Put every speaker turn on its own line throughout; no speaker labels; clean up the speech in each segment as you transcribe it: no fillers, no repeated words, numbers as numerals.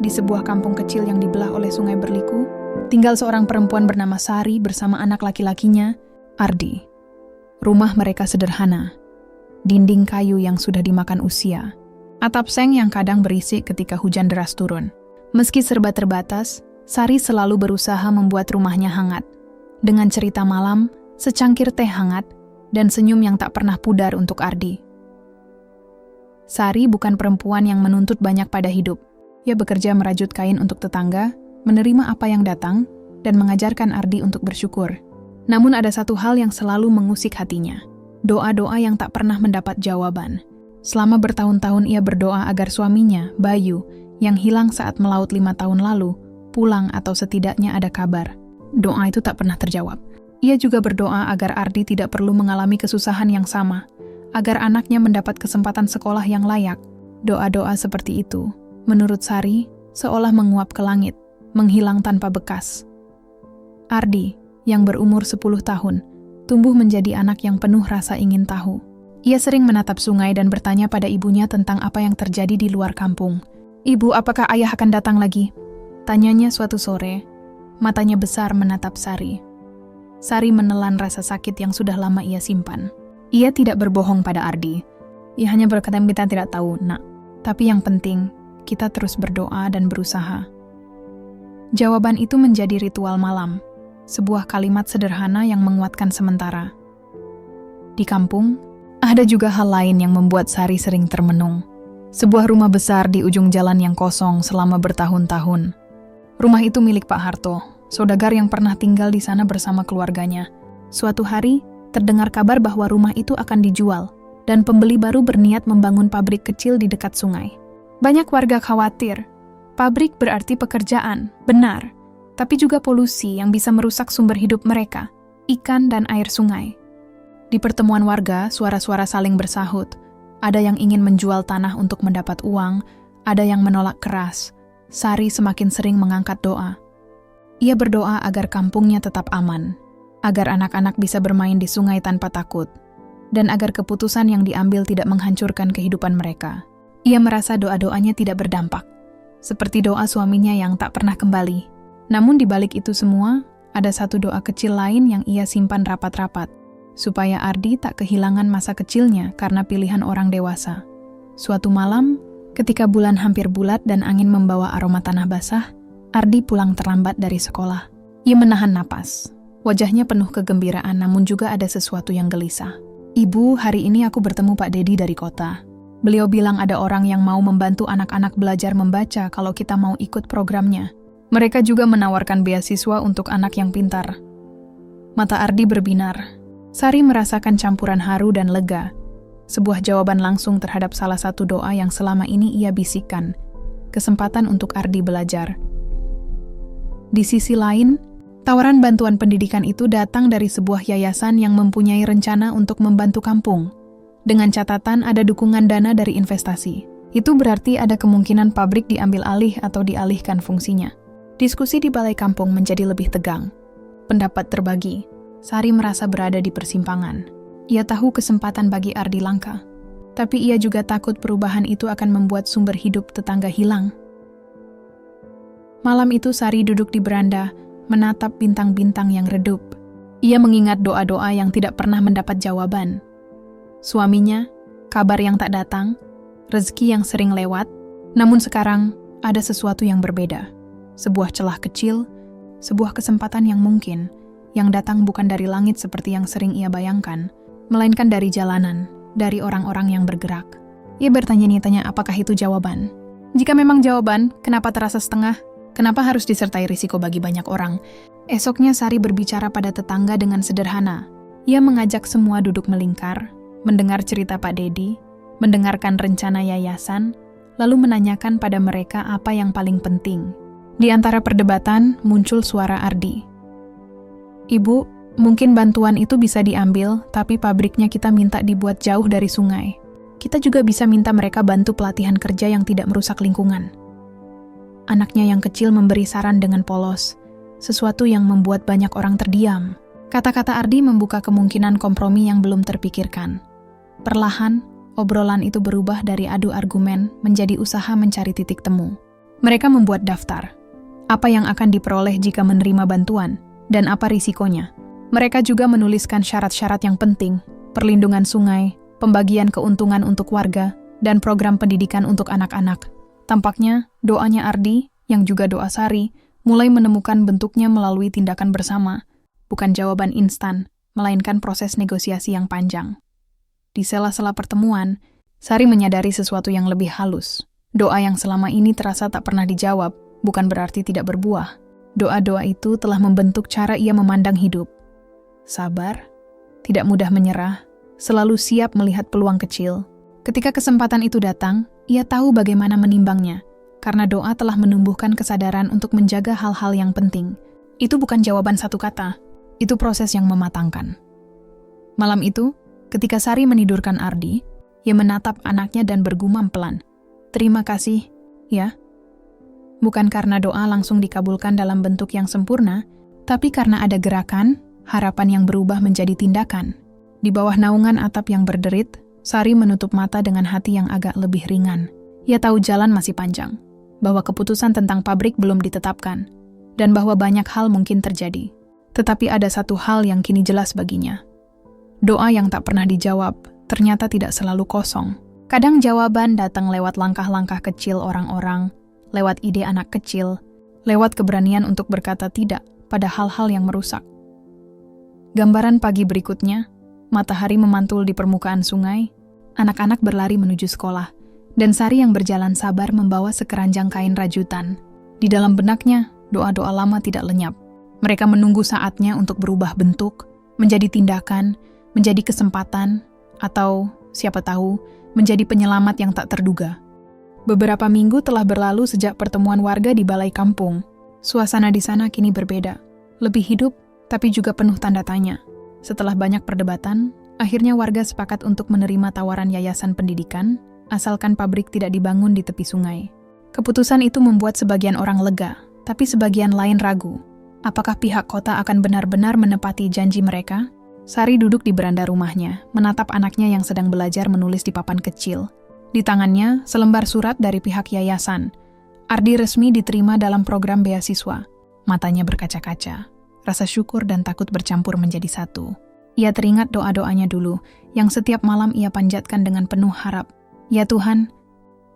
di sebuah kampung kecil yang dibelah oleh sungai berliku, tinggal seorang perempuan bernama Sari bersama anak laki-lakinya, Ardi. Rumah mereka sederhana, dinding kayu yang sudah dimakan usia, atap seng yang kadang berisik ketika hujan deras turun. Meski serba terbatas, Sari selalu berusaha membuat rumahnya hangat, dengan cerita malam, secangkir teh hangat, dan senyum yang tak pernah pudar untuk Ardi. Sari bukan perempuan yang menuntut banyak pada hidup. Ia bekerja merajut kain untuk tetangga, menerima apa yang datang, dan mengajarkan Ardi untuk bersyukur. Namun ada satu hal yang selalu mengusik hatinya. Doa-doa yang tak pernah mendapat jawaban. Selama bertahun-tahun ia berdoa agar suaminya, Bayu, yang hilang saat melaut 5 tahun lalu, pulang atau setidaknya ada kabar. Doa itu tak pernah terjawab. Ia juga berdoa agar Ardi tidak perlu mengalami kesusahan yang sama, agar anaknya mendapat kesempatan sekolah yang layak. Doa-doa seperti itu, menurut Sari, seolah menguap ke langit, menghilang tanpa bekas. Ardi, yang berumur 10 tahun, tumbuh menjadi anak yang penuh rasa ingin tahu. Ia sering menatap sungai dan bertanya pada ibunya tentang apa yang terjadi di luar kampung. "Ibu, apakah ayah akan datang lagi?" Tanyanya suatu sore, matanya besar menatap Sari. Sari menelan rasa sakit yang sudah lama ia simpan. Ia tidak berbohong pada Ardi. Ia hanya berkata, "Kita tidak tahu, Nak. Tapi yang penting, kita terus berdoa dan berusaha." Jawaban itu menjadi ritual malam, sebuah kalimat sederhana yang menguatkan sementara. Di kampung, ada juga hal lain yang membuat Sari sering termenung. Sebuah rumah besar di ujung jalan yang kosong selama bertahun-tahun. Rumah itu milik Pak Harto, saudagar yang pernah tinggal di sana bersama keluarganya. Suatu hari, terdengar kabar bahwa rumah itu akan dijual, dan pembeli baru berniat membangun pabrik kecil di dekat sungai. Banyak warga khawatir. Pabrik berarti pekerjaan, benar, tapi juga polusi yang bisa merusak sumber hidup mereka, ikan dan air sungai. Di pertemuan warga, suara-suara saling bersahut. Ada yang ingin menjual tanah untuk mendapat uang, ada yang menolak keras. Sari semakin sering mengangkat doa. Ia berdoa agar kampungnya tetap aman, agar anak-anak bisa bermain di sungai tanpa takut, dan agar keputusan yang diambil tidak menghancurkan kehidupan mereka. Ia merasa doa-doanya tidak berdampak, seperti doa suaminya yang tak pernah kembali. Namun di balik itu semua, ada satu doa kecil lain yang ia simpan rapat-rapat, supaya Ardi tak kehilangan masa kecilnya karena pilihan orang dewasa. Suatu malam, ketika bulan hampir bulat dan angin membawa aroma tanah basah, Ardi pulang terlambat dari sekolah. Ia menahan napas. Wajahnya penuh kegembiraan, namun juga ada sesuatu yang gelisah. "Ibu, hari ini aku bertemu Pak Dedi dari kota. Beliau bilang ada orang yang mau membantu anak-anak belajar membaca kalau kita mau ikut programnya. Mereka juga menawarkan beasiswa untuk anak yang pintar." Mata Ardi berbinar. Sari merasakan campuran haru dan lega. Sebuah jawaban langsung terhadap salah satu doa yang selama ini ia bisikkan. Kesempatan untuk Ardi belajar. Di sisi lain, tawaran bantuan pendidikan itu datang dari sebuah yayasan yang mempunyai rencana untuk membantu kampung. Dengan catatan ada dukungan dana dari investasi. Itu berarti ada kemungkinan pabrik diambil alih atau dialihkan fungsinya. Diskusi di balai kampung menjadi lebih tegang. Pendapat terbagi. Sari merasa berada di persimpangan. Ia tahu kesempatan bagi Ardi langka. Tapi ia juga takut perubahan itu akan membuat sumber hidup tetangga hilang. Malam itu Sari duduk di beranda, menatap bintang-bintang yang redup. Ia mengingat doa-doa yang tidak pernah mendapat jawaban. Suaminya, kabar yang tak datang, rezeki yang sering lewat, namun sekarang ada sesuatu yang berbeda. Sebuah celah kecil, sebuah kesempatan yang mungkin, yang datang bukan dari langit seperti yang sering ia bayangkan, melainkan dari jalanan, dari orang-orang yang bergerak. Ia bertanya-tanya apakah itu jawaban. Jika memang jawaban, kenapa terasa setengah? Kenapa harus disertai risiko bagi banyak orang? Esoknya Sari berbicara pada tetangga dengan sederhana. Ia mengajak semua duduk melingkar, mendengar cerita Pak Dedi, mendengarkan rencana yayasan, lalu menanyakan pada mereka apa yang paling penting. Di antara perdebatan, muncul suara Ardi. "Ibu, mungkin bantuan itu bisa diambil, tapi pabriknya kita minta dibuat jauh dari sungai. Kita juga bisa minta mereka bantu pelatihan kerja yang tidak merusak lingkungan." Anaknya yang kecil memberi saran dengan polos, sesuatu yang membuat banyak orang terdiam. Kata-kata Ardi membuka kemungkinan kompromi yang belum terpikirkan. Perlahan, obrolan itu berubah dari adu argumen menjadi usaha mencari titik temu. Mereka membuat daftar. Apa yang akan diperoleh jika menerima bantuan, dan apa risikonya. Mereka juga menuliskan syarat-syarat yang penting, perlindungan sungai, pembagian keuntungan untuk warga, dan program pendidikan untuk anak-anak. Tampaknya, doanya Ardi, yang juga doa Sari, mulai menemukan bentuknya melalui tindakan bersama, bukan jawaban instan, melainkan proses negosiasi yang panjang. Di sela-sela pertemuan, Sari menyadari sesuatu yang lebih halus. Doa yang selama ini terasa tak pernah dijawab, bukan berarti tidak berbuah. Doa-doa itu telah membentuk cara ia memandang hidup. Sabar, tidak mudah menyerah, selalu siap melihat peluang kecil. Ketika kesempatan itu datang, ia tahu bagaimana menimbangnya, karena doa telah menumbuhkan kesadaran untuk menjaga hal-hal yang penting. Itu bukan jawaban satu kata, itu proses yang mematangkan. Malam itu, ketika Sari menidurkan Ardi, ia menatap anaknya dan bergumam pelan, "Terima kasih, ya." Bukan karena doa langsung dikabulkan dalam bentuk yang sempurna, tapi karena ada gerakan, harapan yang berubah menjadi tindakan. Di bawah naungan atap yang berderit, Sari menutup mata dengan hati yang agak lebih ringan. Ia tahu jalan masih panjang, bahwa keputusan tentang pabrik belum ditetapkan, dan bahwa banyak hal mungkin terjadi. Tetapi ada satu hal yang kini jelas baginya. Doa yang tak pernah dijawab ternyata tidak selalu kosong. Kadang jawaban datang lewat langkah-langkah kecil orang-orang, lewat ide anak kecil, lewat keberanian untuk berkata tidak pada hal-hal yang merusak. Gambaran pagi berikutnya, matahari memantul di permukaan sungai, anak-anak berlari menuju sekolah, dan Sari yang berjalan sabar membawa sekeranjang kain rajutan. Di dalam benaknya, doa-doa lama tidak lenyap. Mereka menunggu saatnya untuk berubah bentuk, menjadi tindakan, menjadi kesempatan, atau, siapa tahu, menjadi penyelamat yang tak terduga. Beberapa minggu telah berlalu sejak pertemuan warga di balai kampung. Suasana di sana kini berbeda, lebih hidup, tapi juga penuh tanda tanya. Setelah banyak perdebatan, akhirnya warga sepakat untuk menerima tawaran yayasan pendidikan, asalkan pabrik tidak dibangun di tepi sungai. Keputusan itu membuat sebagian orang lega, tapi sebagian lain ragu. Apakah pihak kota akan benar-benar menepati janji mereka? Sari duduk di beranda rumahnya, menatap anaknya yang sedang belajar menulis di papan kecil. Di tangannya, selembar surat dari pihak yayasan. Ardi resmi diterima dalam program beasiswa. Matanya berkaca-kaca. Rasa syukur dan takut bercampur menjadi satu. Ia teringat doa-doanya dulu, yang setiap malam ia panjatkan dengan penuh harap. Ya Tuhan,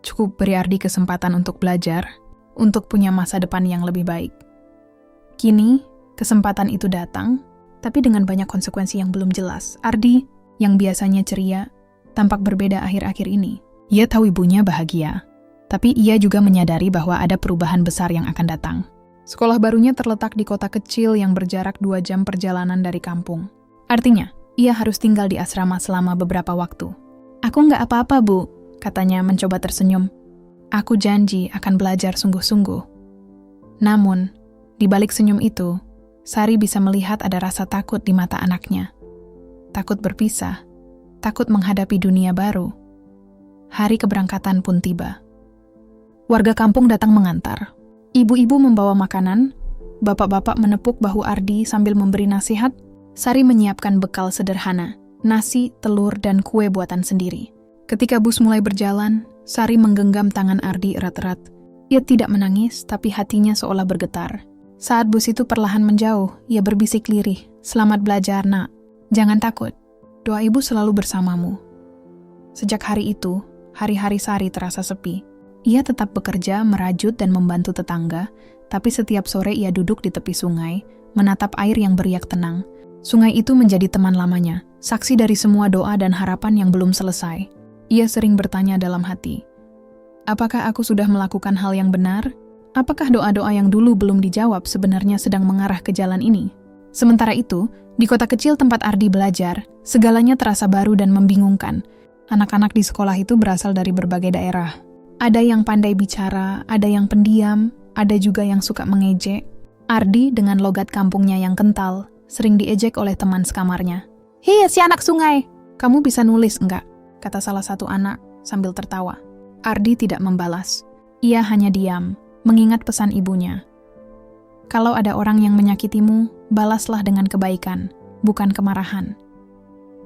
cukup beri Ardi kesempatan untuk belajar, untuk punya masa depan yang lebih baik. Kini, kesempatan itu datang, tapi dengan banyak konsekuensi yang belum jelas. Ardi, yang biasanya ceria, tampak berbeda akhir-akhir ini. Ia tahu ibunya bahagia, tapi ia juga menyadari bahwa ada perubahan besar yang akan datang. Sekolah barunya terletak di kota kecil yang berjarak 2 jam perjalanan dari kampung. Artinya, ia harus tinggal di asrama selama beberapa waktu. "Aku nggak apa-apa, Bu," katanya mencoba tersenyum. "Aku janji akan belajar sungguh-sungguh." Namun, di balik senyum itu, Sari bisa melihat ada rasa takut di mata anaknya. Takut berpisah, takut menghadapi dunia baru. Hari keberangkatan pun tiba. Warga kampung datang mengantar. Ibu-ibu membawa makanan, bapak-bapak menepuk bahu Ardi sambil memberi nasihat. Sari menyiapkan bekal sederhana, nasi, telur, dan kue buatan sendiri. Ketika bus mulai berjalan, Sari menggenggam tangan Ardi erat-erat. Ia tidak menangis, tapi hatinya seolah bergetar. Saat bus itu perlahan menjauh, ia berbisik lirih, "Selamat belajar, nak. Jangan takut. Doa ibu selalu bersamamu." Sejak hari itu, hari-hari Sari terasa sepi. Ia tetap bekerja, merajut, dan membantu tetangga, tapi setiap sore ia duduk di tepi sungai, menatap air yang beriak tenang. Sungai itu menjadi teman lamanya, saksi dari semua doa dan harapan yang belum selesai. Ia sering bertanya dalam hati, apakah aku sudah melakukan hal yang benar? Apakah doa-doa yang dulu belum dijawab sebenarnya sedang mengarah ke jalan ini? Sementara itu, di kota kecil tempat Ardi belajar, segalanya terasa baru dan membingungkan. Anak-anak di sekolah itu berasal dari berbagai daerah. Ada yang pandai bicara, ada yang pendiam, ada juga yang suka mengejek. Ardi dengan logat kampungnya yang kental, sering diejek oleh teman sekamarnya. "Hei, si anak sungai, kamu bisa nulis enggak?" kata salah satu anak sambil tertawa. Ardi tidak membalas. Ia hanya diam, mengingat pesan ibunya. Kalau ada orang yang menyakitimu, balaslah dengan kebaikan, bukan kemarahan.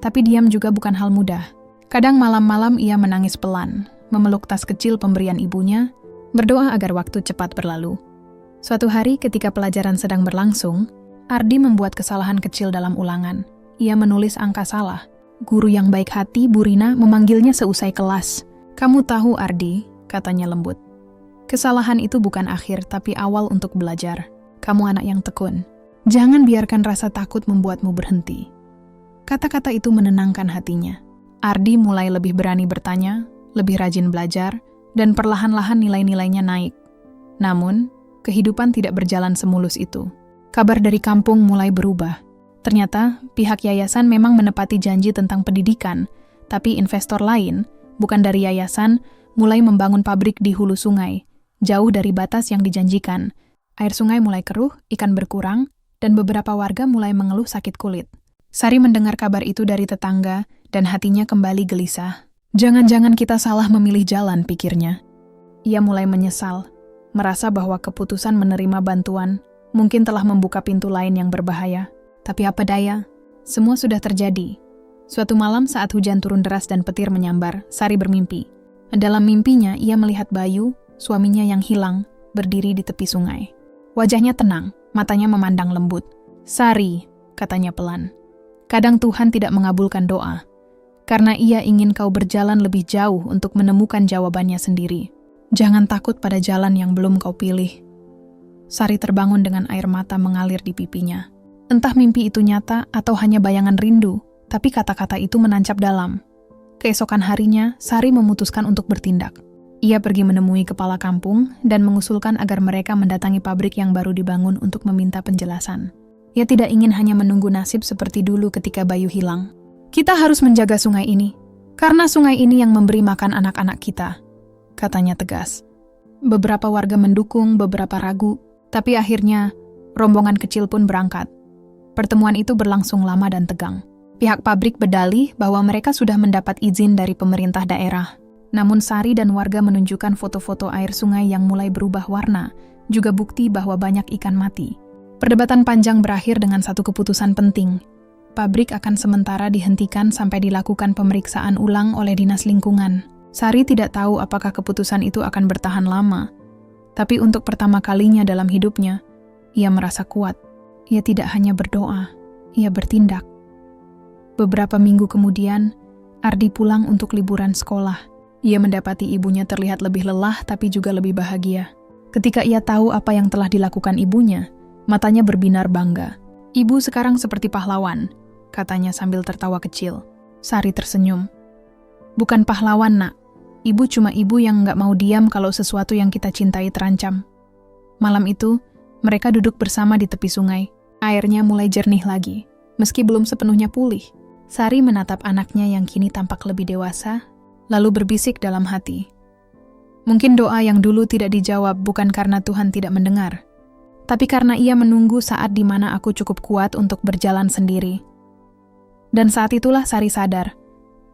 Tapi diam juga bukan hal mudah. Kadang malam-malam ia menangis pelan, memeluk tas kecil pemberian ibunya, berdoa agar waktu cepat berlalu. Suatu hari ketika pelajaran sedang berlangsung, Ardi membuat kesalahan kecil dalam ulangan. Ia menulis angka salah. Guru yang baik hati, Bu Rina, memanggilnya seusai kelas. "Kamu tahu, Ardi," katanya lembut. "Kesalahan itu bukan akhir, tapi awal untuk belajar. Kamu anak yang tekun. Jangan biarkan rasa takut membuatmu berhenti." Kata-kata itu menenangkan hatinya. Ardi mulai lebih berani bertanya, lebih rajin belajar, dan perlahan-lahan nilai-nilainya naik. Namun, kehidupan tidak berjalan semulus itu. Kabar dari kampung mulai berubah. Ternyata, pihak yayasan memang menepati janji tentang pendidikan, tapi investor lain, bukan dari yayasan, mulai membangun pabrik di hulu sungai, jauh dari batas yang dijanjikan. Air sungai mulai keruh, ikan berkurang, dan beberapa warga mulai mengeluh sakit kulit. Sari mendengar kabar itu dari tetangga, dan hatinya kembali gelisah. Jangan-jangan kita salah memilih jalan, pikirnya. Ia mulai menyesal, merasa bahwa keputusan menerima bantuan mungkin telah membuka pintu lain yang berbahaya. Tapi apa daya, semua sudah terjadi. Suatu malam saat hujan turun deras dan petir menyambar, Sari bermimpi. Dalam mimpinya, ia melihat Bayu, suaminya yang hilang, berdiri di tepi sungai. Wajahnya tenang, matanya memandang lembut. "Sari," katanya pelan, "kadang Tuhan tidak mengabulkan doa, karena Ia ingin kau berjalan lebih jauh untuk menemukan jawabannya sendiri. Jangan takut pada jalan yang belum kau pilih." Sari terbangun dengan air mata mengalir di pipinya. Entah mimpi itu nyata atau hanya bayangan rindu, tapi kata-kata itu menancap dalam. Keesokan harinya, Sari memutuskan untuk bertindak. Ia pergi menemui kepala kampung dan mengusulkan agar mereka mendatangi pabrik yang baru dibangun untuk meminta penjelasan. Ia tidak ingin hanya menunggu nasib seperti dulu ketika Bayu hilang. "Kita harus menjaga sungai ini, karena sungai ini yang memberi makan anak-anak kita," katanya tegas. Beberapa warga mendukung, beberapa ragu, tapi akhirnya rombongan kecil pun berangkat. Pertemuan itu berlangsung lama dan tegang. Pihak pabrik berdalih bahwa mereka sudah mendapat izin dari pemerintah daerah. Namun Sari dan warga menunjukkan foto-foto air sungai yang mulai berubah warna, juga bukti bahwa banyak ikan mati. Perdebatan panjang berakhir dengan satu keputusan penting. Pabrik akan sementara dihentikan sampai dilakukan pemeriksaan ulang oleh Dinas Lingkungan. Sari tidak tahu apakah keputusan itu akan bertahan lama. Tapi untuk pertama kalinya dalam hidupnya, ia merasa kuat. Ia tidak hanya berdoa, ia bertindak. Beberapa minggu kemudian, Ardi pulang untuk liburan sekolah. Ia mendapati ibunya terlihat lebih lelah tapi juga lebih bahagia. Ketika ia tahu apa yang telah dilakukan ibunya, matanya berbinar bangga. "Ibu sekarang seperti pahlawan," katanya sambil tertawa kecil. Sari tersenyum. "Bukan pahlawan, Nak. Ibu cuma ibu yang nggak mau diam kalau sesuatu yang kita cintai terancam." Malam itu, mereka duduk bersama di tepi sungai. Airnya mulai jernih lagi, meski belum sepenuhnya pulih. Sari menatap anaknya yang kini tampak lebih dewasa, lalu berbisik dalam hati. "Mungkin doa yang dulu tidak dijawab bukan karena Tuhan tidak mendengar, tapi karena Ia menunggu saat di mana aku cukup kuat untuk berjalan sendiri." Dan saat itulah Sari sadar,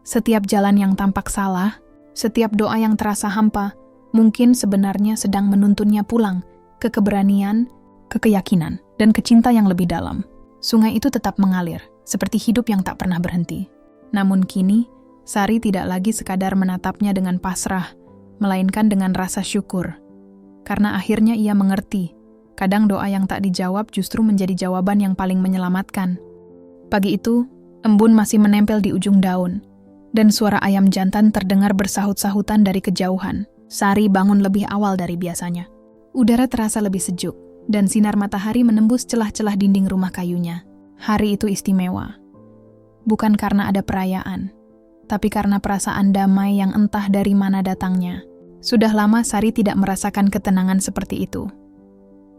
setiap jalan yang tampak salah, setiap doa yang terasa hampa, mungkin sebenarnya sedang menuntunnya pulang ke keberanian, ke keyakinan, dan ke cinta yang lebih dalam. Sungai itu tetap mengalir, seperti hidup yang tak pernah berhenti. Namun kini, Sari tidak lagi sekadar menatapnya dengan pasrah, melainkan dengan rasa syukur. Karena akhirnya ia mengerti, kadang doa yang tak dijawab justru menjadi jawaban yang paling menyelamatkan. Pagi itu, embun masih menempel di ujung daun, dan suara ayam jantan terdengar bersahut-sahutan dari kejauhan. Sari bangun lebih awal dari biasanya. Udara terasa lebih sejuk, dan sinar matahari menembus celah-celah dinding rumah kayunya. Hari itu istimewa. Bukan karena ada perayaan, tapi karena perasaan damai yang entah dari mana datangnya. Sudah lama Sari tidak merasakan ketenangan seperti itu.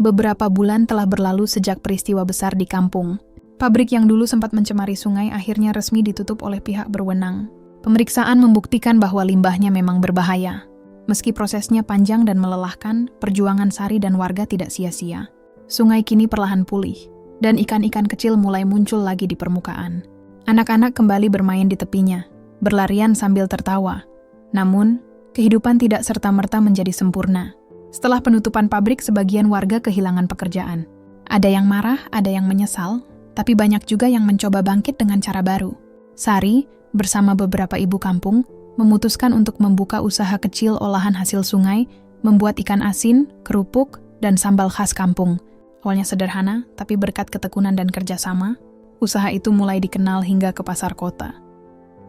Beberapa bulan telah berlalu sejak peristiwa besar di kampung. Pabrik yang dulu sempat mencemari sungai akhirnya resmi ditutup oleh pihak berwenang. Pemeriksaan membuktikan bahwa limbahnya memang berbahaya. Meski prosesnya panjang dan melelahkan, perjuangan Sari dan warga tidak sia-sia. Sungai kini perlahan pulih, dan ikan-ikan kecil mulai muncul lagi di permukaan. Anak-anak kembali bermain di tepinya, berlarian sambil tertawa. Namun, kehidupan tidak serta-merta menjadi sempurna. Setelah penutupan pabrik, sebagian warga kehilangan pekerjaan. Ada yang marah, ada yang menyesal, tapi banyak juga yang mencoba bangkit dengan cara baru. Sari, bersama beberapa ibu kampung, memutuskan untuk membuka usaha kecil olahan hasil sungai membuat ikan asin, kerupuk, dan sambal khas kampung. Awalnya sederhana, tapi berkat ketekunan dan kerjasama, usaha itu mulai dikenal hingga ke pasar kota.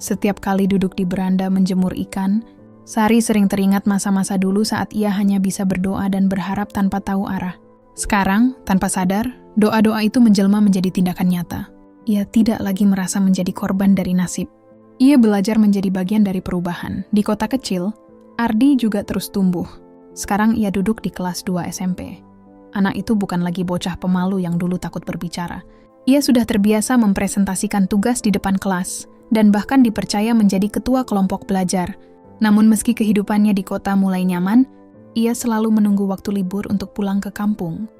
Setiap kali duduk di beranda menjemur ikan, Sari sering teringat masa-masa dulu saat ia hanya bisa berdoa dan berharap tanpa tahu arah. Sekarang, tanpa sadar, doa-doa itu menjelma menjadi tindakan nyata. Ia tidak lagi merasa menjadi korban dari nasib. Ia belajar menjadi bagian dari perubahan. Di kota kecil, Ardi juga terus tumbuh. Sekarang ia duduk di kelas 2 SMP. Anak itu bukan lagi bocah pemalu yang dulu takut berbicara. Ia sudah terbiasa mempresentasikan tugas di depan kelas, dan bahkan dipercaya menjadi ketua kelompok belajar. Namun meski kehidupannya di kota mulai nyaman, ia selalu menunggu waktu libur untuk pulang ke kampung.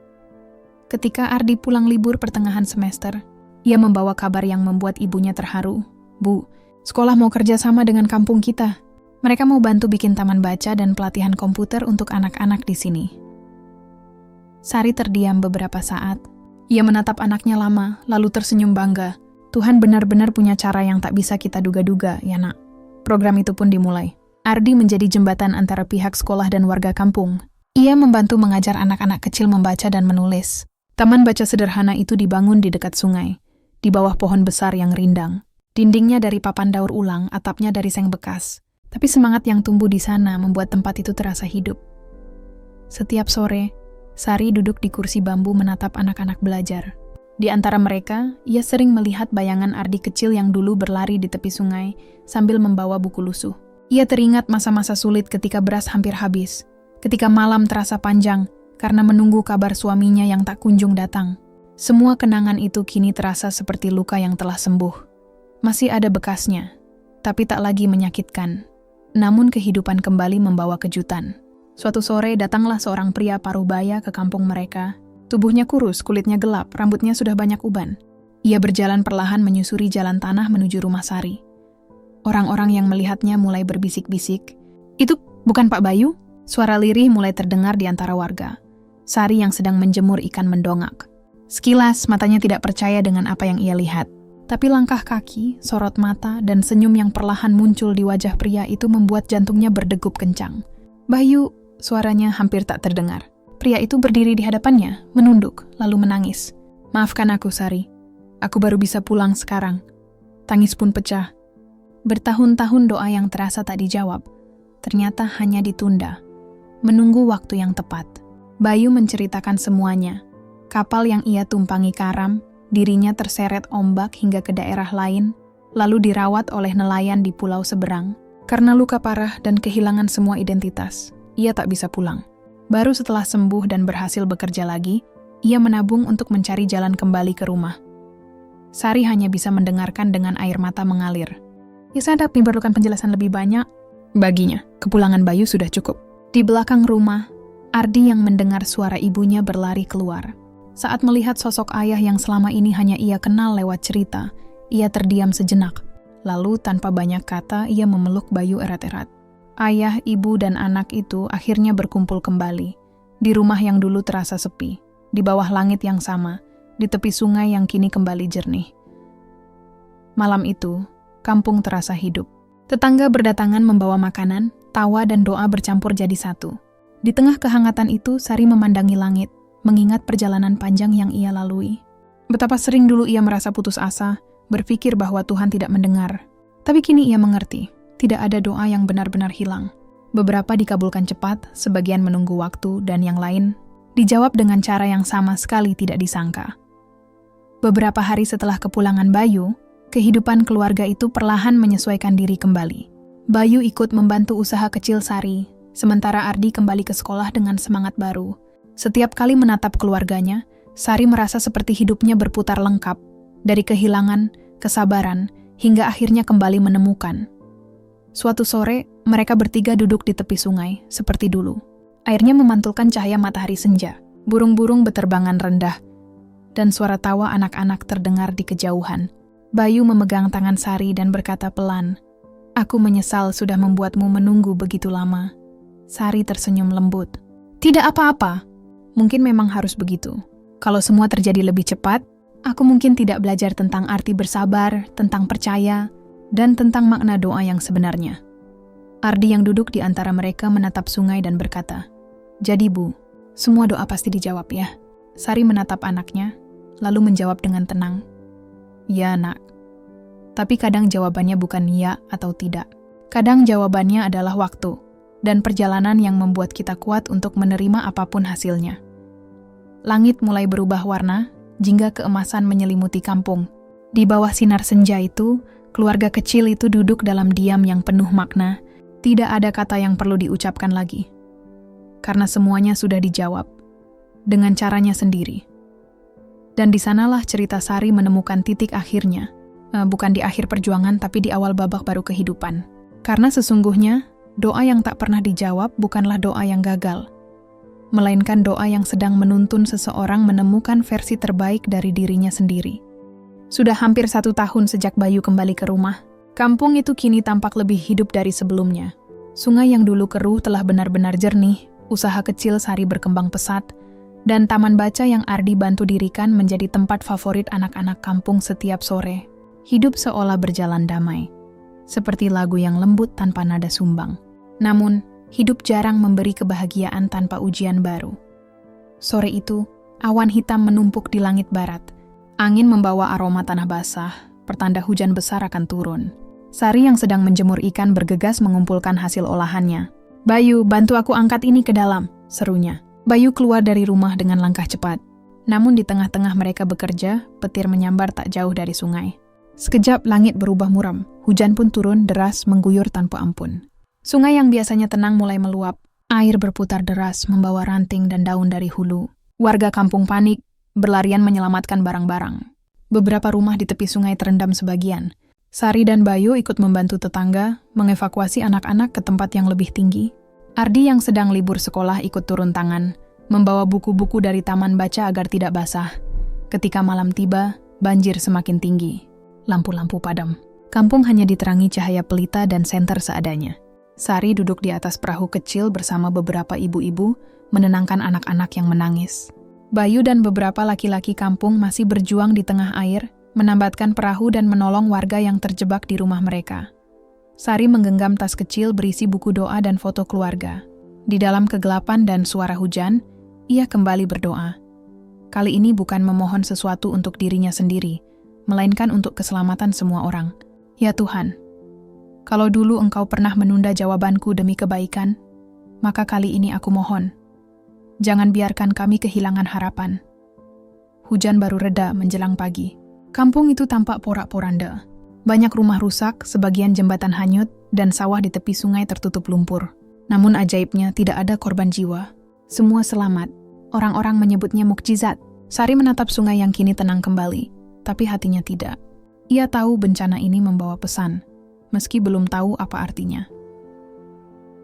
Ketika Ardi pulang libur pertengahan semester, ia membawa kabar yang membuat ibunya terharu. "Bu, sekolah mau kerja sama dengan kampung kita. Mereka mau bantu bikin taman baca dan pelatihan komputer untuk anak-anak di sini." Sari terdiam beberapa saat. Ia menatap anaknya lama, lalu tersenyum bangga. "Tuhan benar-benar punya cara yang tak bisa kita duga-duga, ya nak." Program itu pun dimulai. Ardi menjadi jembatan antara pihak sekolah dan warga kampung. Ia membantu mengajar anak-anak kecil membaca dan menulis. Taman baca sederhana itu dibangun di dekat sungai, di bawah pohon besar yang rindang. Dindingnya dari papan daur ulang, atapnya dari seng bekas. Tapi semangat yang tumbuh di sana membuat tempat itu terasa hidup. Setiap sore, Sari duduk di kursi bambu menatap anak-anak belajar. Di antara mereka, ia sering melihat bayangan Ardi kecil yang dulu berlari di tepi sungai sambil membawa buku lusuh. Ia teringat masa-masa sulit ketika beras hampir habis, ketika malam terasa panjang karena menunggu kabar suaminya yang tak kunjung datang. Semua kenangan itu kini terasa seperti luka yang telah sembuh. Masih ada bekasnya, tapi tak lagi menyakitkan. Namun kehidupan kembali membawa kejutan. Suatu sore datanglah seorang pria paruh baya ke kampung mereka. Tubuhnya kurus, kulitnya gelap, rambutnya sudah banyak uban. Ia berjalan perlahan menyusuri jalan tanah menuju rumah Sari. Orang-orang yang melihatnya mulai berbisik-bisik. "Itu bukan Pak Bayu?" Suara lirih mulai terdengar di antara warga. Sari yang sedang menjemur ikan mendongak. Sekilas matanya tidak percaya dengan apa yang ia lihat. Tapi langkah kaki, sorot mata, dan senyum yang perlahan muncul di wajah pria itu membuat jantungnya berdegup kencang. "Bayu," suaranya hampir tak terdengar. Pria itu berdiri di hadapannya, menunduk, lalu menangis. "Maafkan aku, Sari. Aku baru bisa pulang sekarang." Tangis pun pecah. Bertahun-tahun doa yang terasa tak dijawab, ternyata hanya ditunda. Menunggu waktu yang tepat. Bayu menceritakan semuanya. Kapal yang ia tumpangi karam, dirinya terseret ombak hingga ke daerah lain, lalu dirawat oleh nelayan di pulau seberang. Karena luka parah dan kehilangan semua identitas, ia tak bisa pulang. Baru setelah sembuh dan berhasil bekerja lagi, ia menabung untuk mencari jalan kembali ke rumah. Sari hanya bisa mendengarkan dengan air mata mengalir. "Ya saya diperlukan penjelasan lebih banyak." Baginya, kepulangan Bayu sudah cukup. Di belakang rumah, Ardi yang mendengar suara ibunya berlari keluar. Saat melihat sosok ayah yang selama ini hanya ia kenal lewat cerita, ia terdiam sejenak. Lalu tanpa banyak kata, ia memeluk Bayu erat-erat. Ayah, ibu, dan anak itu akhirnya berkumpul kembali. Di rumah yang dulu terasa sepi, di bawah langit yang sama, di tepi sungai yang kini kembali jernih. Malam itu, kampung terasa hidup. Tetangga berdatangan membawa makanan, tawa dan doa bercampur jadi satu. Di tengah kehangatan itu, Sari memandangi langit, mengingat perjalanan panjang yang ia lalui. Betapa sering dulu ia merasa putus asa, berpikir bahwa Tuhan tidak mendengar. Tapi kini ia mengerti, tidak ada doa yang benar-benar hilang. Beberapa dikabulkan cepat, sebagian menunggu waktu, dan yang lain dijawab dengan cara yang sama sekali tidak disangka. Beberapa hari setelah kepulangan Bayu, kehidupan keluarga itu perlahan menyesuaikan diri kembali. Bayu ikut membantu usaha kecil Sari, sementara Ardi kembali ke sekolah dengan semangat baru. Setiap kali menatap keluarganya, Sari merasa seperti hidupnya berputar lengkap, dari kehilangan, kesabaran, hingga akhirnya kembali menemukan. Suatu sore, mereka bertiga duduk di tepi sungai, seperti dulu. Airnya memantulkan cahaya matahari senja, burung-burung beterbangan rendah, dan suara tawa anak-anak terdengar di kejauhan. Bayu memegang tangan Sari dan berkata pelan, "Aku menyesal sudah membuatmu menunggu begitu lama." Sari tersenyum lembut. "Tidak apa-apa, mungkin memang harus begitu. Kalau semua terjadi lebih cepat, aku mungkin tidak belajar tentang arti bersabar, tentang percaya, dan tentang makna doa yang sebenarnya." Ardi yang duduk di antara mereka menatap sungai dan berkata, Jadi Bu, semua doa pasti dijawab ya. Sari menatap anaknya, lalu menjawab dengan tenang. Ya nak. Tapi kadang jawabannya bukan ya atau tidak. Kadang jawabannya adalah waktu dan perjalanan yang membuat kita kuat untuk menerima apapun hasilnya. Langit mulai berubah warna, jingga keemasan menyelimuti kampung. Di bawah sinar senja itu, keluarga kecil itu duduk dalam diam yang penuh makna. Tidak ada kata yang perlu diucapkan lagi. Karena semuanya sudah dijawab, dengan caranya sendiri. Dan di sanalah cerita Sari menemukan titik akhirnya. Bukan di akhir perjuangan, tapi di awal babak baru kehidupan. Karena sesungguhnya, doa yang tak pernah dijawab bukanlah doa yang gagal, melainkan doa yang sedang menuntun seseorang menemukan versi terbaik dari dirinya sendiri. Sudah hampir 1 tahun sejak Bayu kembali ke rumah. Kampung itu kini tampak lebih hidup dari sebelumnya. Sungai yang dulu keruh telah benar-benar jernih, usaha kecil Sari berkembang pesat, dan taman baca yang Ardi bantu dirikan menjadi tempat favorit anak-anak kampung setiap sore. Hidup seolah berjalan damai, seperti lagu yang lembut tanpa nada sumbang. Namun, hidup jarang memberi kebahagiaan tanpa ujian baru. Sore itu, awan hitam menumpuk di langit barat. Angin membawa aroma tanah basah, pertanda hujan besar akan turun. Sari yang sedang menjemur ikan bergegas mengumpulkan hasil olahannya. "Bayu, bantu aku angkat ini ke dalam," serunya. Bayu keluar dari rumah dengan langkah cepat. Namun di tengah-tengah mereka bekerja, petir menyambar tak jauh dari sungai. Sekejap langit berubah muram, hujan pun turun deras mengguyur tanpa ampun. Sungai yang biasanya tenang mulai meluap, air berputar deras membawa ranting dan daun dari hulu. Warga kampung panik, berlarian menyelamatkan barang-barang. Beberapa rumah di tepi sungai terendam sebagian. Sari dan Bayu ikut membantu tetangga mengevakuasi anak-anak ke tempat yang lebih tinggi. Ardi yang sedang libur sekolah ikut turun tangan, membawa buku-buku dari taman baca agar tidak basah. Ketika malam tiba, banjir semakin tinggi. Lampu-lampu padam. Kampung hanya diterangi cahaya pelita dan senter seadanya. Sari duduk di atas perahu kecil bersama beberapa ibu-ibu, menenangkan anak-anak yang menangis. Bayu dan beberapa laki-laki kampung masih berjuang di tengah air, menambatkan perahu dan menolong warga yang terjebak di rumah mereka. Sari menggenggam tas kecil berisi buku doa dan foto keluarga. Di dalam kegelapan dan suara hujan, ia kembali berdoa. Kali ini bukan memohon sesuatu untuk dirinya sendiri, melainkan untuk keselamatan semua orang. Ya Tuhan, kalau dulu Engkau pernah menunda jawabanku demi kebaikan, maka kali ini aku mohon, jangan biarkan kami kehilangan harapan. Hujan baru reda menjelang pagi. Kampung itu tampak porak-poranda. Banyak rumah rusak, sebagian jembatan hanyut, dan sawah di tepi sungai tertutup lumpur. Namun ajaibnya tidak ada korban jiwa. Semua selamat. Orang-orang menyebutnya mukjizat. Sari menatap sungai yang kini tenang kembali, tapi hatinya tidak. Ia tahu bencana ini membawa pesan, meski belum tahu apa artinya.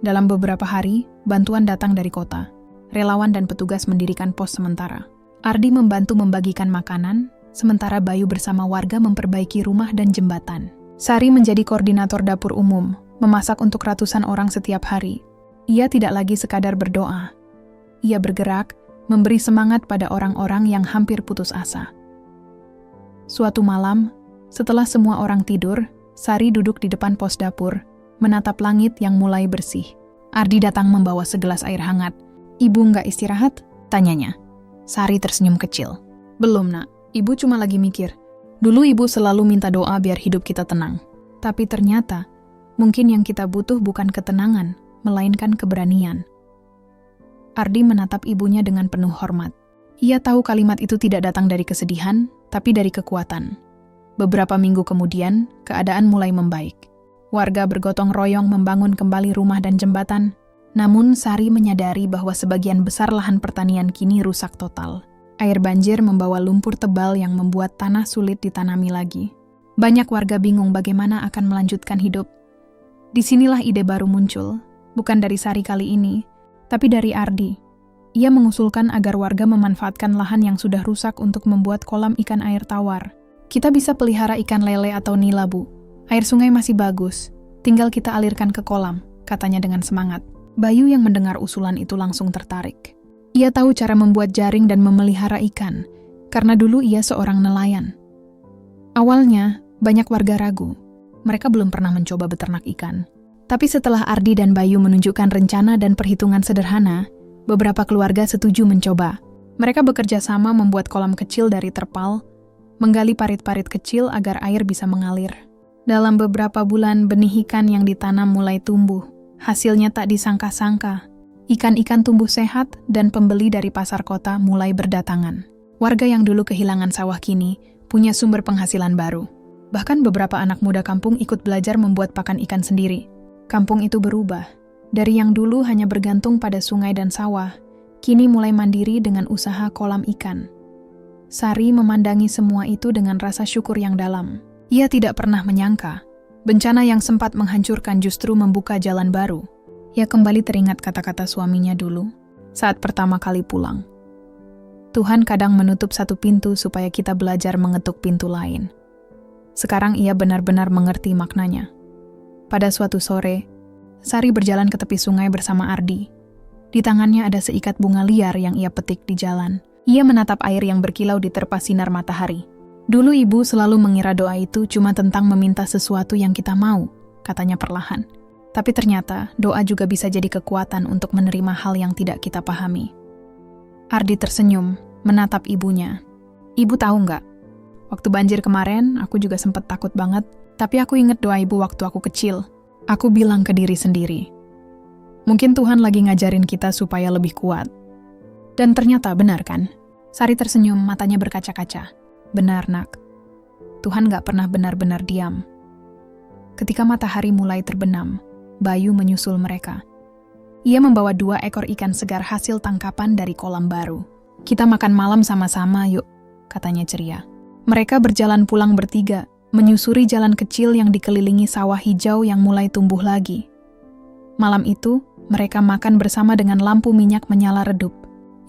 Dalam beberapa hari, bantuan datang dari kota. Relawan dan petugas mendirikan pos sementara. Ardi membantu membagikan makanan, sementara Bayu bersama warga memperbaiki rumah dan jembatan. Sari menjadi koordinator dapur umum, memasak untuk ratusan orang setiap hari. Ia tidak lagi sekadar berdoa. Ia bergerak, memberi semangat pada orang-orang yang hampir putus asa. Suatu malam, setelah semua orang tidur, Sari duduk di depan pos dapur, menatap langit yang mulai bersih. Ardi datang membawa segelas air hangat. "Ibu nggak istirahat?" tanyanya. Sari tersenyum kecil. "Belum nak. Ibu cuma lagi mikir. Dulu ibu selalu minta doa biar hidup kita tenang. Tapi ternyata, mungkin yang kita butuh bukan ketenangan, melainkan keberanian." Ardi menatap ibunya dengan penuh hormat. Ia tahu kalimat itu tidak datang dari kesedihan, tapi dari kekuatan. Beberapa minggu kemudian, keadaan mulai membaik. Warga bergotong royong membangun kembali rumah dan jembatan. Namun Sari menyadari bahwa sebagian besar lahan pertanian kini rusak total. Air banjir membawa lumpur tebal yang membuat tanah sulit ditanami lagi. Banyak warga bingung bagaimana akan melanjutkan hidup. Disinilah ide baru muncul, bukan dari Sari kali ini, tapi dari Ardi. Ia mengusulkan agar warga memanfaatkan lahan yang sudah rusak untuk membuat kolam ikan air tawar. "Kita bisa pelihara ikan lele atau nila, Bu. Air sungai masih bagus, tinggal kita alirkan ke kolam," katanya dengan semangat. Bayu yang mendengar usulan itu langsung tertarik. Ia tahu cara membuat jaring dan memelihara ikan, karena dulu ia seorang nelayan. Awalnya, banyak warga ragu. Mereka belum pernah mencoba beternak ikan. Tapi setelah Ardi dan Bayu menunjukkan rencana dan perhitungan sederhana, Beberapa keluarga setuju mencoba. Mereka bekerja sama membuat kolam kecil dari terpal, menggali parit-parit kecil agar air bisa mengalir. Dalam beberapa bulan, benih ikan yang ditanam mulai tumbuh. Hasilnya tak disangka-sangka. Ikan-ikan tumbuh sehat dan pembeli dari pasar kota mulai berdatangan. Warga yang dulu kehilangan sawah kini punya sumber penghasilan baru. Bahkan beberapa anak muda kampung ikut belajar membuat pakan ikan sendiri. Kampung itu berubah. Dari yang dulu hanya bergantung pada sungai dan sawah, kini mulai mandiri dengan usaha kolam ikan. Sari memandangi semua itu dengan rasa syukur yang dalam. Ia tidak pernah menyangka, bencana yang sempat menghancurkan justru membuka jalan baru. Ia kembali teringat kata-kata suaminya dulu, saat pertama kali pulang. Tuhan kadang menutup satu pintu supaya kita belajar mengetuk pintu lain. Sekarang ia benar-benar mengerti maknanya. Pada suatu sore, Sari berjalan ke tepi sungai bersama Ardi. Di tangannya ada seikat bunga liar yang ia petik di jalan. Ia menatap air yang berkilau diterpa sinar matahari. Dulu ibu selalu mengira doa itu cuma tentang meminta sesuatu yang kita mau, katanya perlahan. Tapi ternyata doa juga bisa jadi kekuatan untuk menerima hal yang tidak kita pahami. Ardi tersenyum, menatap ibunya. Ibu tahu nggak? Waktu banjir kemarin, aku juga sempat takut banget. Tapi aku inget doa ibu waktu aku kecil. Aku bilang ke diri sendiri, mungkin Tuhan lagi ngajarin kita supaya lebih kuat. Dan ternyata benar kan? Sari tersenyum, matanya berkaca-kaca. Benar, nak. Tuhan gak pernah benar-benar diam. Ketika matahari mulai terbenam, Bayu menyusul mereka. Ia membawa 2 ekor ikan segar hasil tangkapan dari kolam baru. Kita makan malam sama-sama yuk, katanya ceria. Mereka berjalan pulang bertiga, menyusuri jalan kecil yang dikelilingi sawah hijau yang mulai tumbuh lagi. Malam itu, mereka makan bersama dengan lampu minyak menyala redup.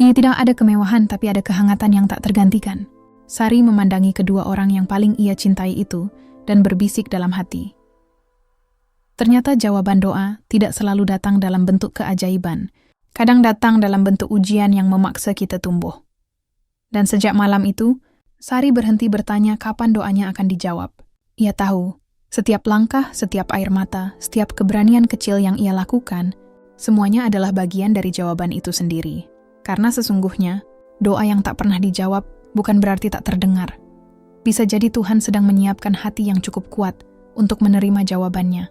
Ini tidak ada kemewahan, tapi ada kehangatan yang tak tergantikan. Sari memandangi kedua orang yang paling ia cintai itu dan berbisik dalam hati. Ternyata jawaban doa tidak selalu datang dalam bentuk keajaiban. Kadang datang dalam bentuk ujian yang memaksa kita tumbuh. Dan sejak malam itu, Sari berhenti bertanya kapan doanya akan dijawab. Ia tahu, setiap langkah, setiap air mata, setiap keberanian kecil yang ia lakukan, semuanya adalah bagian dari jawaban itu sendiri. Karena sesungguhnya, doa yang tak pernah dijawab bukan berarti tak terdengar. Bisa jadi Tuhan sedang menyiapkan hati yang cukup kuat untuk menerima jawabannya.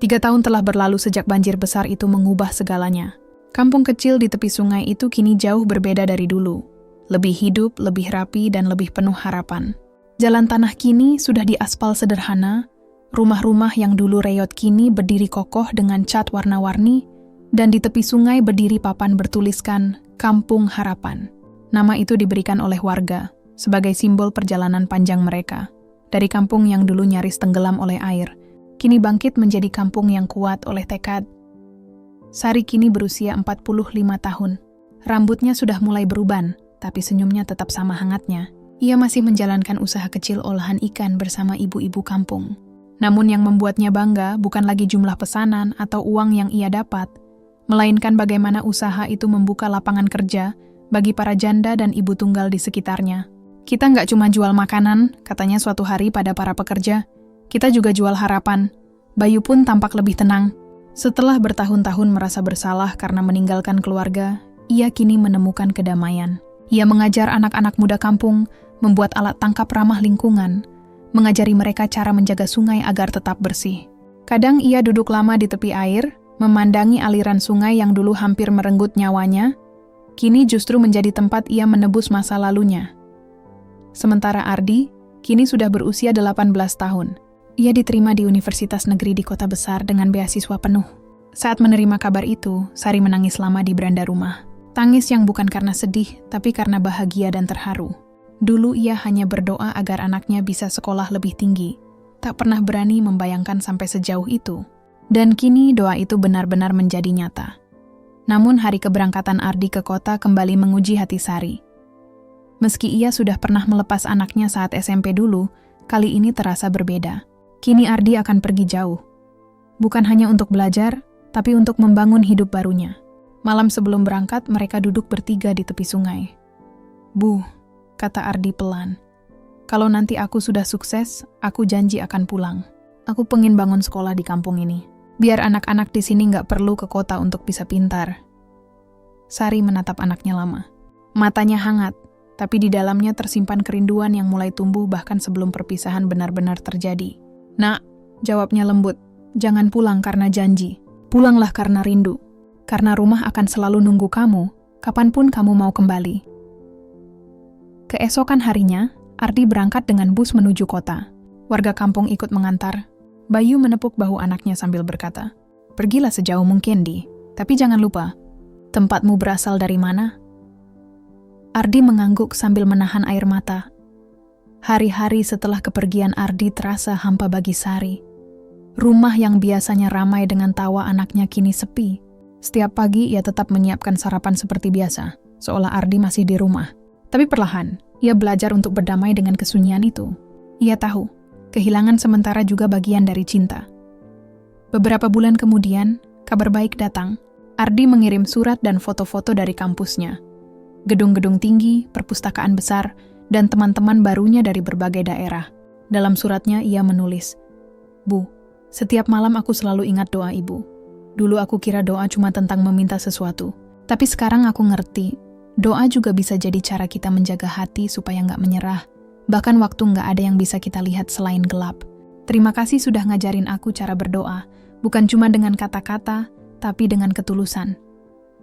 3 tahun telah berlalu sejak banjir besar itu mengubah segalanya. Kampung kecil di tepi sungai itu kini jauh berbeda dari dulu. Lebih hidup, lebih rapi, dan lebih penuh harapan. Jalan tanah kini sudah diaspal sederhana, rumah-rumah yang dulu reyot kini berdiri kokoh dengan cat warna-warni, dan di tepi sungai berdiri papan bertuliskan Kampung Harapan. Nama itu diberikan oleh warga sebagai simbol perjalanan panjang mereka. Dari kampung yang dulu nyaris tenggelam oleh air, kini bangkit menjadi kampung yang kuat oleh tekad. Sari kini berusia 45 tahun. Rambutnya sudah mulai beruban, tapi senyumnya tetap sama hangatnya. Ia masih menjalankan usaha kecil olahan ikan bersama ibu-ibu kampung. Namun yang membuatnya bangga bukan lagi jumlah pesanan atau uang yang ia dapat, melainkan bagaimana usaha itu membuka lapangan kerja bagi para janda dan ibu tunggal di sekitarnya. Kita nggak cuma jual makanan, katanya suatu hari pada para pekerja, kita juga jual harapan. Bayu pun tampak lebih tenang. Setelah bertahun-tahun merasa bersalah karena meninggalkan keluarga, ia kini menemukan kedamaian. Ia mengajar anak-anak muda kampung, membuat alat tangkap ramah lingkungan, mengajari mereka cara menjaga sungai agar tetap bersih. Kadang ia duduk lama di tepi air, memandangi aliran sungai yang dulu hampir merenggut nyawanya, kini justru menjadi tempat ia menebus masa lalunya. Sementara Ardi, kini sudah berusia 18 tahun. Ia diterima di Universitas Negeri di kota besar dengan beasiswa penuh. Saat menerima kabar itu, Sari menangis lama di beranda rumah. Tangis yang bukan karena sedih, tapi karena bahagia dan terharu. Dulu ia hanya berdoa agar anaknya bisa sekolah lebih tinggi. Tak pernah berani membayangkan sampai sejauh itu. Dan kini doa itu benar-benar menjadi nyata. Namun hari keberangkatan Ardi ke kota kembali menguji hati Sari. Meski ia sudah pernah melepas anaknya saat SMP dulu, kali ini terasa berbeda. Kini Ardi akan pergi jauh. Bukan hanya untuk belajar, tapi untuk membangun hidup barunya. Malam sebelum berangkat, mereka duduk bertiga di tepi sungai. "Bu," kata Ardi pelan, "kalau nanti aku sudah sukses, aku janji akan pulang. Aku pengen bangun sekolah di kampung ini. Biar anak-anak di sini nggak perlu ke kota untuk bisa pintar." Sari menatap anaknya lama. Matanya hangat, tapi di dalamnya tersimpan kerinduan yang mulai tumbuh bahkan sebelum perpisahan benar-benar terjadi. "Nak," jawabnya lembut, "jangan pulang karena janji. Pulanglah karena rindu. Karena rumah akan selalu nunggu kamu, kapanpun kamu mau kembali." Keesokan harinya, Ardi berangkat dengan bus menuju kota. Warga kampung ikut mengantar. Bayu menepuk bahu anaknya sambil berkata, "Pergilah sejauh mungkin, Di. Tapi jangan lupa, tempatmu berasal dari mana?" Ardi mengangguk sambil menahan air mata. Hari-hari setelah kepergian Ardi terasa hampa bagi Sari. Rumah yang biasanya ramai dengan tawa anaknya kini sepi. Setiap pagi ia tetap menyiapkan sarapan seperti biasa, seolah Ardi masih di rumah. Tapi perlahan, ia belajar untuk berdamai dengan kesunyian itu. Ia tahu, kehilangan sementara juga bagian dari cinta. Beberapa bulan kemudian, kabar baik datang. Ardi mengirim surat dan foto-foto dari kampusnya. Gedung-gedung tinggi, perpustakaan besar, dan teman-teman barunya dari berbagai daerah. Dalam suratnya ia menulis, "Bu, setiap malam aku selalu ingat doa ibu. Dulu aku kira doa cuma tentang meminta sesuatu. Tapi sekarang aku ngerti, doa juga bisa jadi cara kita menjaga hati supaya nggak menyerah. Bahkan waktu nggak ada yang bisa kita lihat selain gelap. Terima kasih sudah ngajarin aku cara berdoa, bukan cuma dengan kata-kata, tapi dengan ketulusan."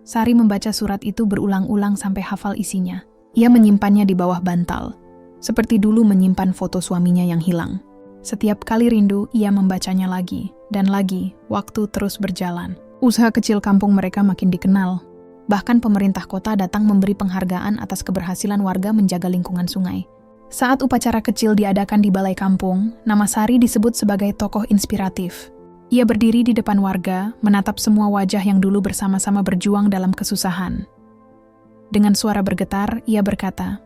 Sari membaca surat itu berulang-ulang sampai hafal isinya. Ia menyimpannya di bawah bantal, seperti dulu menyimpan foto suaminya yang hilang. Setiap kali rindu, ia membacanya lagi, dan lagi, waktu terus berjalan. Usaha kecil kampung mereka makin dikenal. Bahkan pemerintah kota datang memberi penghargaan atas keberhasilan warga menjaga lingkungan sungai. Saat upacara kecil diadakan di balai kampung, nama Sari disebut sebagai tokoh inspiratif. Ia berdiri di depan warga, menatap semua wajah yang dulu bersama-sama berjuang dalam kesusahan. Dengan suara bergetar, ia berkata,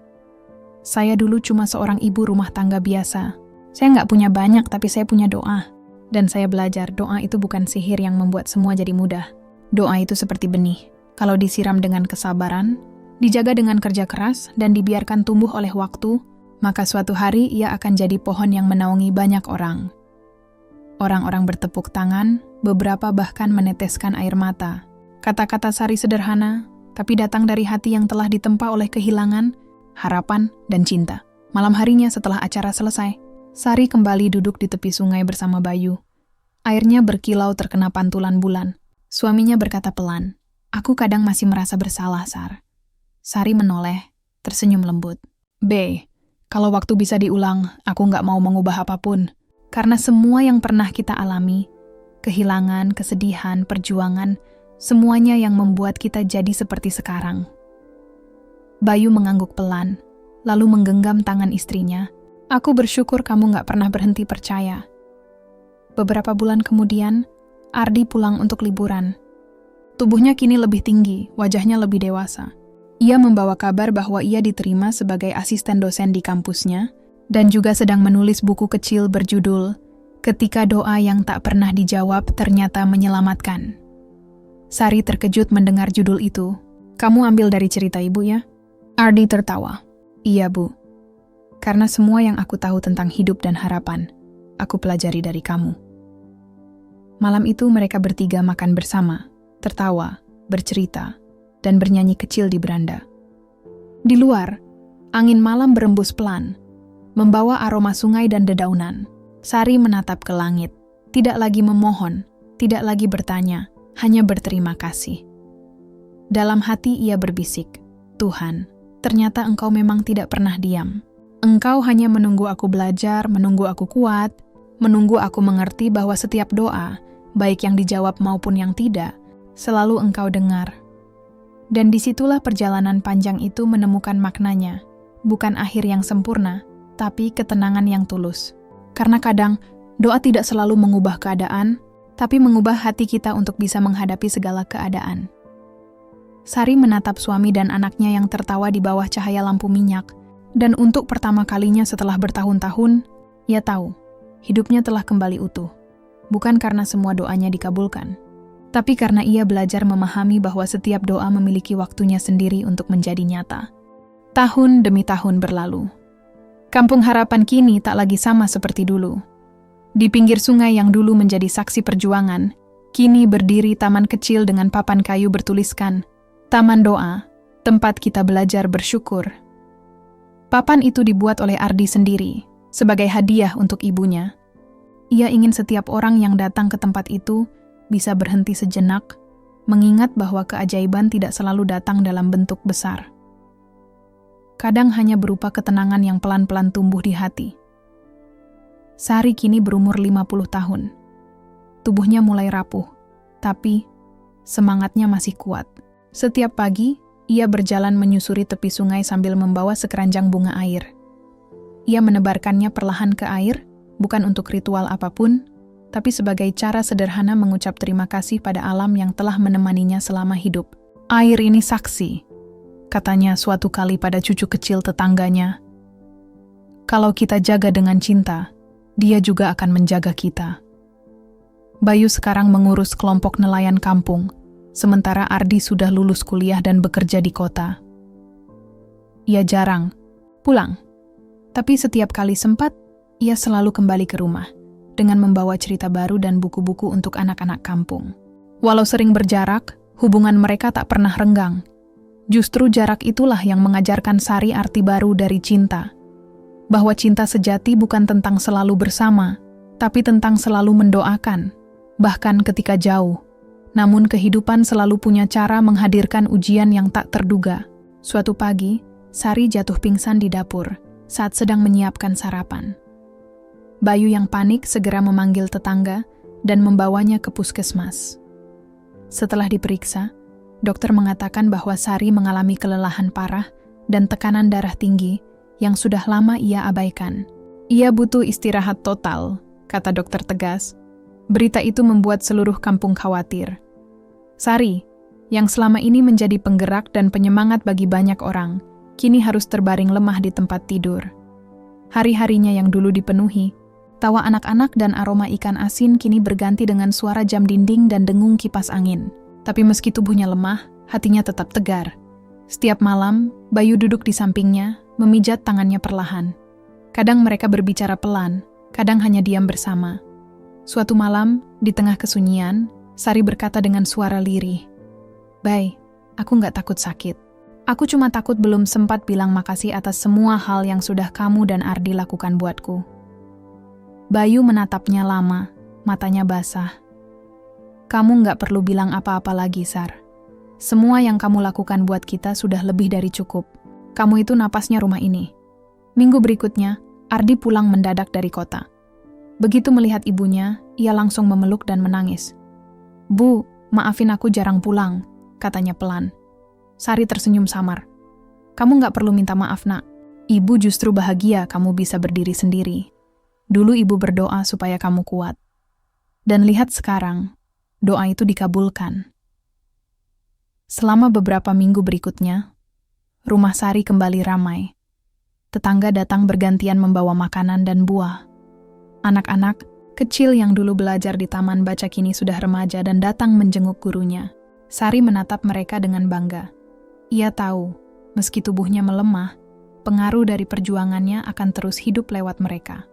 "Saya dulu cuma seorang ibu rumah tangga biasa. Saya nggak punya banyak, tapi saya punya doa. Dan saya belajar doa itu bukan sihir yang membuat semua jadi mudah. Doa itu seperti benih. Kalau disiram dengan kesabaran, dijaga dengan kerja keras, dan dibiarkan tumbuh oleh waktu, maka suatu hari ia akan jadi pohon yang menaungi banyak orang." Orang-orang bertepuk tangan, beberapa bahkan meneteskan air mata. Kata-kata Sari sederhana, tapi datang dari hati yang telah ditempa oleh kehilangan, harapan, dan cinta. Malam harinya setelah acara selesai, Sari kembali duduk di tepi sungai bersama Bayu. Airnya berkilau terkena pantulan bulan. Suaminya berkata pelan, "Aku kadang masih merasa bersalah, Sar." Sari menoleh, tersenyum lembut. "B, kalau waktu bisa diulang, aku nggak mau mengubah apapun. Karena semua yang pernah kita alami, kehilangan, kesedihan, perjuangan, semuanya yang membuat kita jadi seperti sekarang." Bayu mengangguk pelan, lalu menggenggam tangan istrinya. "Aku bersyukur kamu gak pernah berhenti percaya." Beberapa bulan kemudian, Ardi pulang untuk liburan. Tubuhnya kini lebih tinggi, wajahnya lebih dewasa. Ia membawa kabar bahwa ia diterima sebagai asisten dosen di kampusnya, dan juga sedang menulis buku kecil berjudul "Ketika Doa yang Tak Pernah Dijawab Ternyata Menyelamatkan." Sari terkejut mendengar judul itu. "Kamu ambil dari cerita ibu ya?" Ardi tertawa. "Iya, Bu. Karena semua yang aku tahu tentang hidup dan harapan, aku pelajari dari kamu." Malam itu mereka bertiga makan bersama, tertawa, bercerita, dan bernyanyi kecil di beranda. Di luar, angin malam berembus pelan, membawa aroma sungai dan dedaunan. Sari menatap ke langit, tidak lagi memohon, tidak lagi bertanya, hanya berterima kasih. Dalam hati ia berbisik, "Tuhan, ternyata Engkau memang tidak pernah diam. Engkau hanya menunggu aku belajar, menunggu aku kuat, menunggu aku mengerti bahwa setiap doa, baik yang dijawab maupun yang tidak, selalu Engkau dengar." Dan disitulah perjalanan panjang itu menemukan maknanya, bukan akhir yang sempurna, tapi ketenangan yang tulus. Karena kadang, doa tidak selalu mengubah keadaan, tapi mengubah hati kita untuk bisa menghadapi segala keadaan. Sari menatap suami dan anaknya yang tertawa di bawah cahaya lampu minyak, dan untuk pertama kalinya setelah bertahun-tahun, ia tahu, hidupnya telah kembali utuh. Bukan karena semua doanya dikabulkan, tapi karena ia belajar memahami bahwa setiap doa memiliki waktunya sendiri untuk menjadi nyata. Tahun demi tahun berlalu. Kampung Harapan kini tak lagi sama seperti dulu. Di pinggir sungai yang dulu menjadi saksi perjuangan, kini berdiri taman kecil dengan papan kayu bertuliskan, Taman Doa, tempat kita belajar bersyukur. Papan itu dibuat oleh Ardi sendiri, sebagai hadiah untuk ibunya. Ia ingin setiap orang yang datang ke tempat itu bisa berhenti sejenak, mengingat bahwa keajaiban tidak selalu datang dalam bentuk besar. Kadang hanya berupa ketenangan yang pelan-pelan tumbuh di hati. Sari kini berumur 50 tahun. Tubuhnya mulai rapuh, tapi semangatnya masih kuat. Setiap pagi, ia berjalan menyusuri tepi sungai sambil membawa sekeranjang bunga air. Ia menebarkannya perlahan ke air, bukan untuk ritual apapun, tapi sebagai cara sederhana mengucap terima kasih pada alam yang telah menemaninya selama hidup. Air ini saksi, katanya suatu kali pada cucu kecil tetangganya. Kalau kita jaga dengan cinta, dia juga akan menjaga kita. Bayu sekarang mengurus kelompok nelayan kampung, sementara Ardi sudah lulus kuliah dan bekerja di kota. Ia jarang pulang, tapi setiap kali sempat, ia selalu kembali ke rumah dengan membawa cerita baru dan buku-buku untuk anak-anak kampung. Walau sering berjarak, hubungan mereka tak pernah renggang. Justru jarak itulah yang mengajarkan Sari arti baru dari cinta. Bahwa cinta sejati bukan tentang selalu bersama, tapi tentang selalu mendoakan, bahkan ketika jauh. Namun kehidupan selalu punya cara menghadirkan ujian yang tak terduga. Suatu pagi, Sari jatuh pingsan di dapur saat sedang menyiapkan sarapan. Bayu yang panik segera memanggil tetangga dan membawanya ke puskesmas. Setelah diperiksa, dokter mengatakan bahwa Sari mengalami kelelahan parah dan tekanan darah tinggi yang sudah lama ia abaikan. Ia butuh istirahat total, kata dokter tegas. Berita itu membuat seluruh kampung khawatir. Sari, yang selama ini menjadi penggerak dan penyemangat bagi banyak orang, kini harus terbaring lemah di tempat tidur. Hari-harinya yang dulu dipenuhi, tawa anak-anak dan aroma ikan asin kini berganti dengan suara jam dinding dan dengung kipas angin. Tapi meski tubuhnya lemah, hatinya tetap tegar. Setiap malam, Bayu duduk di sampingnya, memijat tangannya perlahan. Kadang mereka berbicara pelan, kadang hanya diam bersama. Suatu malam, di tengah kesunyian, Sari berkata dengan suara lirih, "Bay, aku nggak takut sakit. Aku cuma takut belum sempat bilang makasih atas semua hal yang sudah kamu dan Ardi lakukan buatku." Bayu menatapnya lama, matanya basah. "Kamu nggak perlu bilang apa-apa lagi, Sar. Semua yang kamu lakukan buat kita sudah lebih dari cukup. Kamu itu napasnya rumah ini." Minggu berikutnya, Ardi pulang mendadak dari kota. Begitu melihat ibunya, ia langsung memeluk dan menangis. "Bu, maafin aku jarang pulang," katanya pelan. Sari tersenyum samar. "Kamu nggak perlu minta maaf, nak. Ibu justru bahagia kamu bisa berdiri sendiri. Dulu ibu berdoa supaya kamu kuat. Dan lihat sekarang, doa itu dikabulkan." Selama beberapa minggu berikutnya, rumah Sari kembali ramai. Tetangga datang bergantian membawa makanan dan buah. Anak-anak kecil yang dulu belajar di taman baca kini sudah remaja dan datang menjenguk gurunya. Sari menatap mereka dengan bangga. Ia tahu, meski tubuhnya melemah, pengaruh dari perjuangannya akan terus hidup lewat mereka.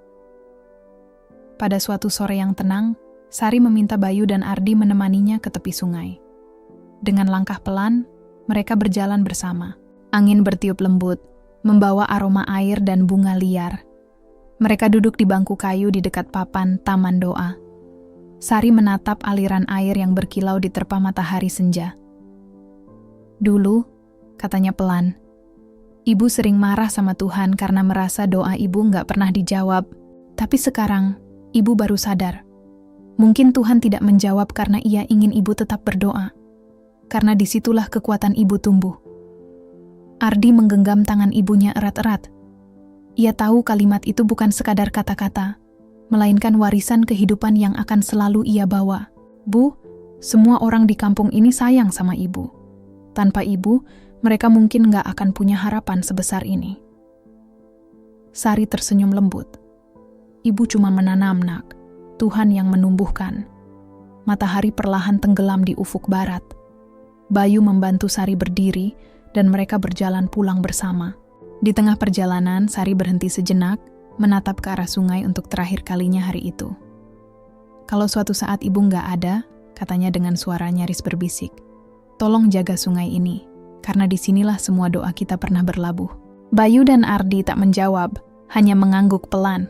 Pada suatu sore yang tenang, Sari meminta Bayu dan Ardi menemaninya ke tepi sungai. Dengan langkah pelan, mereka berjalan bersama. Angin bertiup lembut, membawa aroma air dan bunga liar. Mereka duduk di bangku kayu di dekat papan Taman Doa. Sari menatap aliran air yang berkilau diterpa matahari senja. "Dulu," katanya pelan, "ibu sering marah sama Tuhan karena merasa doa ibu nggak pernah dijawab. Tapi sekarang, ibu baru sadar. Mungkin Tuhan tidak menjawab karena ia ingin ibu tetap berdoa. Karena disitulah kekuatan ibu tumbuh." Ardi menggenggam tangan ibunya erat-erat. Ia tahu kalimat itu bukan sekadar kata-kata, melainkan warisan kehidupan yang akan selalu ia bawa. "Bu, semua orang di kampung ini sayang sama ibu. Tanpa ibu, mereka mungkin nggak akan punya harapan sebesar ini." Sari tersenyum lembut. "Ibu cuma menanam, nak. Tuhan yang menumbuhkan." Matahari perlahan tenggelam di ufuk barat. Bayu membantu Sari berdiri dan mereka berjalan pulang bersama. Di tengah perjalanan, Sari berhenti sejenak, menatap ke arah sungai untuk terakhir kalinya hari itu. "Kalau suatu saat ibu nggak ada," katanya dengan suara nyaris berbisik, "tolong jaga sungai ini. karena disinilah semua doa kita pernah berlabuh. Bayu dan Ardi tak menjawab, hanya mengangguk pelan.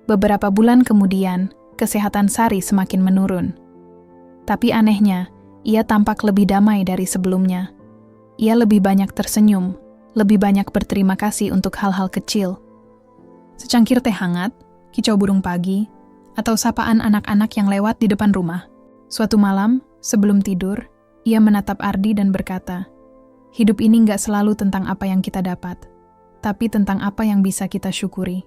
Beberapa bulan kemudian, kesehatan Sari semakin menurun. Tapi anehnya, ia tampak lebih damai dari sebelumnya. Ia lebih banyak tersenyum, lebih banyak berterima kasih untuk hal-hal kecil. Secangkir teh hangat, kicau burung pagi, atau sapaan anak-anak yang lewat di depan rumah. Suatu malam, sebelum tidur, ia menatap Ardi dan berkata, "Hidup ini nggak selalu tentang apa yang kita dapat, tapi tentang apa yang bisa kita syukuri."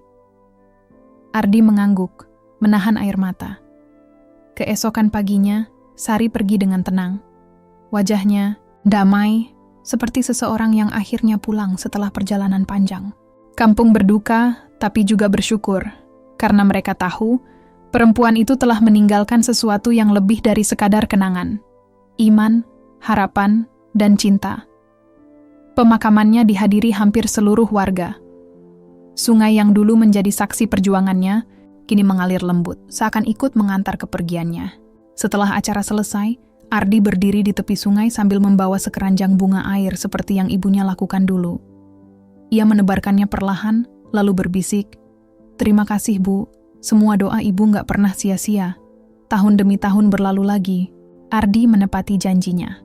Ardi mengangguk, menahan air mata. Keesokan paginya, Sari pergi dengan tenang. Wajahnya damai, seperti seseorang yang akhirnya pulang setelah perjalanan panjang. Kampung berduka, tapi juga bersyukur, karena mereka tahu perempuan itu telah meninggalkan sesuatu yang lebih dari sekadar kenangan. Iman, harapan, dan cinta. Pemakamannya dihadiri hampir seluruh warga. Sungai yang dulu menjadi saksi perjuangannya, kini mengalir lembut, seakan ikut mengantar kepergiannya. Setelah acara selesai, Ardi berdiri di tepi sungai sambil membawa sekeranjang bunga air seperti yang ibunya lakukan dulu. Ia menebarkannya perlahan, lalu berbisik, "Terima kasih, Bu. Semua doa ibu nggak pernah sia-sia. Tahun demi tahun berlalu lagi." Ardi menepati janjinya.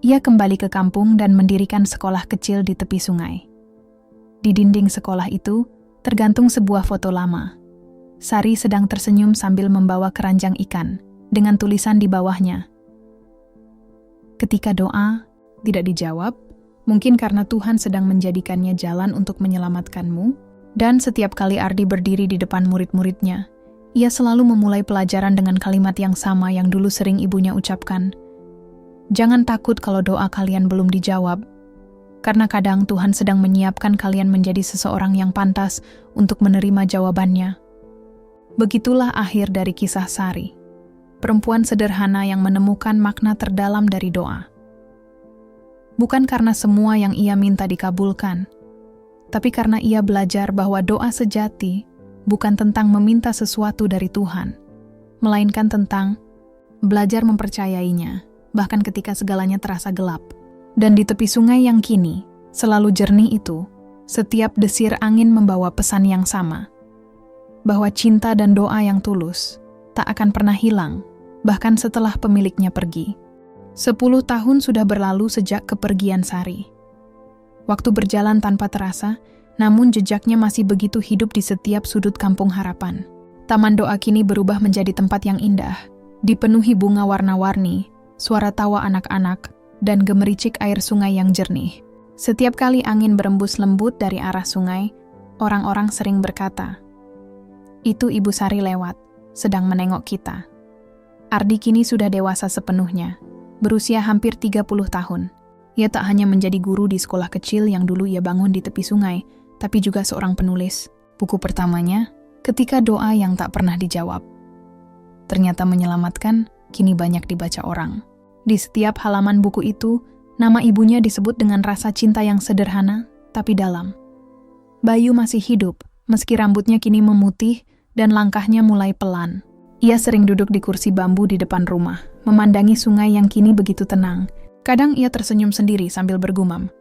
Ia kembali ke kampung dan mendirikan sekolah kecil di tepi sungai. Di dinding sekolah itu, tergantung sebuah foto lama. Sari sedang tersenyum sambil membawa keranjang ikan, dengan tulisan di bawahnya. Ketika doa tidak dijawab, mungkin karena Tuhan sedang menjadikannya jalan untuk menyelamatkanmu. Dan setiap kali Ardi berdiri di depan murid-muridnya, ia selalu memulai pelajaran dengan kalimat yang sama yang dulu sering ibunya ucapkan. "Jangan takut kalau doa kalian belum dijawab, karena kadang Tuhan sedang menyiapkan kalian menjadi seseorang yang pantas untuk menerima jawabannya." Begitulah akhir dari kisah Sari, perempuan sederhana yang menemukan makna terdalam dari doa. Bukan karena semua yang ia minta dikabulkan, tapi karena ia belajar bahwa doa sejati bukan tentang meminta sesuatu dari Tuhan, melainkan tentang belajar mempercayainya, bahkan ketika segalanya terasa gelap. Dan di tepi sungai yang kini selalu jernih itu, setiap desir angin membawa pesan yang sama, bahwa cinta dan doa yang tulus tak akan pernah hilang, bahkan setelah pemiliknya pergi. 10 tahun sudah berlalu sejak kepergian Sari. Waktu berjalan tanpa terasa, namun jejaknya masih begitu hidup di setiap sudut kampung harapan. Taman doa kini berubah menjadi tempat yang indah, dipenuhi bunga warna-warni, suara tawa anak-anak, dan gemericik air sungai yang jernih. Setiap kali angin berembus lembut dari arah sungai, orang-orang sering berkata, "Itu Ibu Sari lewat, sedang menengok kita." Ardi kini sudah dewasa sepenuhnya, berusia hampir 30 tahun. Ia tak hanya menjadi guru di sekolah kecil yang dulu ia bangun di tepi sungai, tapi juga seorang penulis. Buku pertamanya, Ketika Doa yang Tak Pernah Dijawab, ternyata menyelamatkan, kini banyak dibaca orang. Di setiap halaman buku itu, nama ibunya disebut dengan rasa cinta yang sederhana, tapi dalam. Bayu masih hidup, meski rambutnya kini memutih dan langkahnya mulai pelan. Ia sering duduk di kursi bambu di depan rumah, memandangi sungai yang kini begitu tenang. Kadang ia tersenyum sendiri sambil bergumam,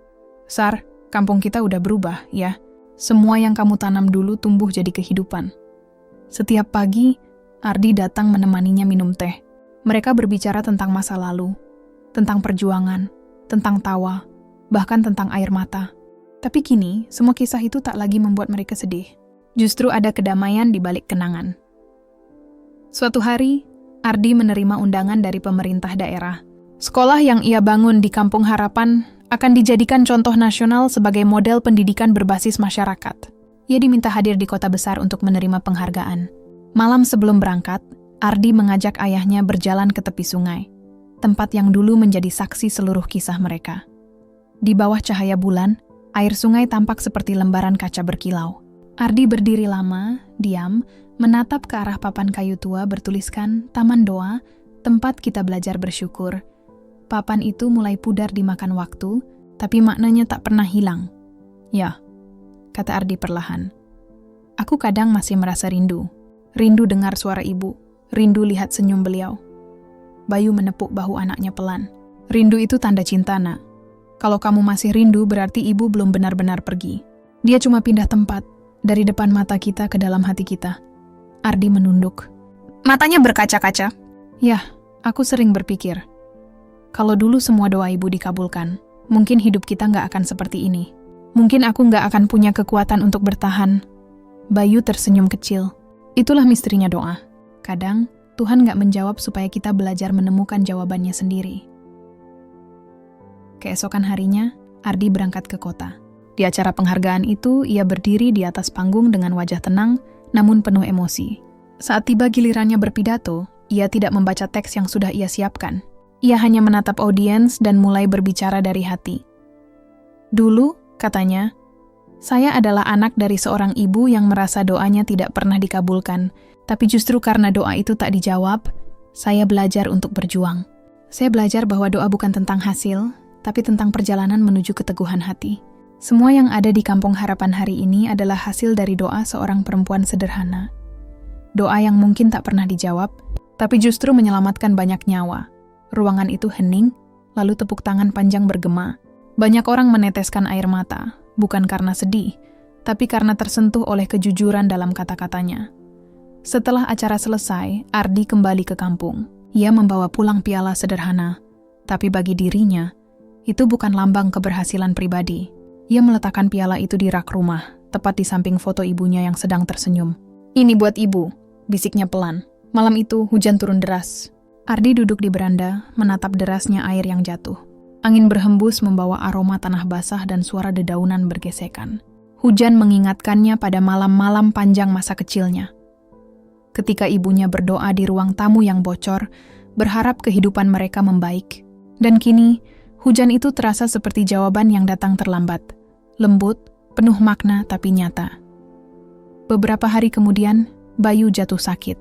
"Sar, kampung kita udah berubah, ya. Semua yang kamu tanam dulu tumbuh jadi kehidupan." Setiap pagi, Ardi datang menemaninya minum teh. Mereka berbicara tentang masa lalu, tentang perjuangan, tentang tawa, bahkan tentang air mata. Tapi kini, semua kisah itu tak lagi membuat mereka sedih. Justru ada kedamaian di balik kenangan. Suatu hari, Ardi menerima undangan dari pemerintah daerah. Sekolah yang ia bangun di Kampung Harapan akan dijadikan contoh nasional sebagai model pendidikan berbasis masyarakat. Ia diminta hadir di kota besar untuk menerima penghargaan. Malam sebelum berangkat, Ardi mengajak ayahnya berjalan ke tepi sungai, tempat yang dulu menjadi saksi seluruh kisah mereka. Di bawah cahaya bulan, air sungai tampak seperti lembaran kaca berkilau. Ardi berdiri lama, diam, menatap ke arah papan kayu tua bertuliskan Taman Doa, tempat kita belajar bersyukur. Papan itu mulai pudar dimakan waktu, tapi maknanya tak pernah hilang. "Ya," kata Ardi perlahan. "Aku kadang masih merasa rindu. Rindu dengar suara ibu, rindu lihat senyum beliau." Bayu menepuk bahu anaknya pelan. "Rindu itu tanda cinta, Nak. Kalau kamu masih rindu, berarti ibu belum benar-benar pergi. Dia cuma pindah tempat, dari depan mata kita ke dalam hati kita. Ardi menunduk. Matanya berkaca-kaca. Yah, aku sering berpikir. Kalau dulu semua doa ibu dikabulkan, mungkin hidup kita nggak akan seperti ini. Mungkin aku nggak akan punya kekuatan untuk bertahan. Bayu tersenyum kecil. Itulah misterinya doa. Kadang, Tuhan nggak menjawab supaya kita belajar menemukan jawabannya sendiri. Keesokan harinya, Ardi berangkat ke kota. Di acara penghargaan itu, ia berdiri di atas panggung dengan wajah tenang, namun penuh emosi. Saat tiba gilirannya berpidato, ia tidak membaca teks yang sudah ia siapkan. Ia hanya menatap audiens dan mulai berbicara dari hati. Dulu, katanya, saya adalah anak dari seorang ibu yang merasa doanya tidak pernah dikabulkan, tapi justru karena doa itu tak dijawab, saya belajar untuk berjuang. Saya belajar bahwa doa bukan tentang hasil, tapi tentang perjalanan menuju keteguhan hati. Semua yang ada di Kampung Harapan hari ini adalah hasil dari doa seorang perempuan sederhana. Doa yang mungkin tak pernah dijawab, tapi justru menyelamatkan banyak nyawa. Ruangan itu hening, lalu tepuk tangan panjang bergema. Banyak orang meneteskan air mata, bukan karena sedih, tapi karena tersentuh oleh kejujuran dalam kata-katanya. Setelah acara selesai, Ardi kembali ke kampung. Ia membawa pulang piala sederhana, tapi bagi dirinya, itu bukan lambang keberhasilan pribadi. Ia meletakkan piala itu di rak rumah, tepat di samping foto ibunya yang sedang tersenyum. Ini buat ibu, bisiknya pelan. Malam itu hujan turun deras. Ardi duduk di beranda, menatap derasnya air yang jatuh. Angin berhembus membawa aroma tanah basah dan suara dedaunan bergesekan. Hujan mengingatkannya pada malam-malam panjang masa kecilnya. Ketika ibunya berdoa di ruang tamu yang bocor, berharap kehidupan mereka membaik. Dan kini, hujan itu terasa seperti jawaban yang datang terlambat. Lembut, penuh makna tapi nyata. Beberapa hari kemudian, Bayu jatuh sakit.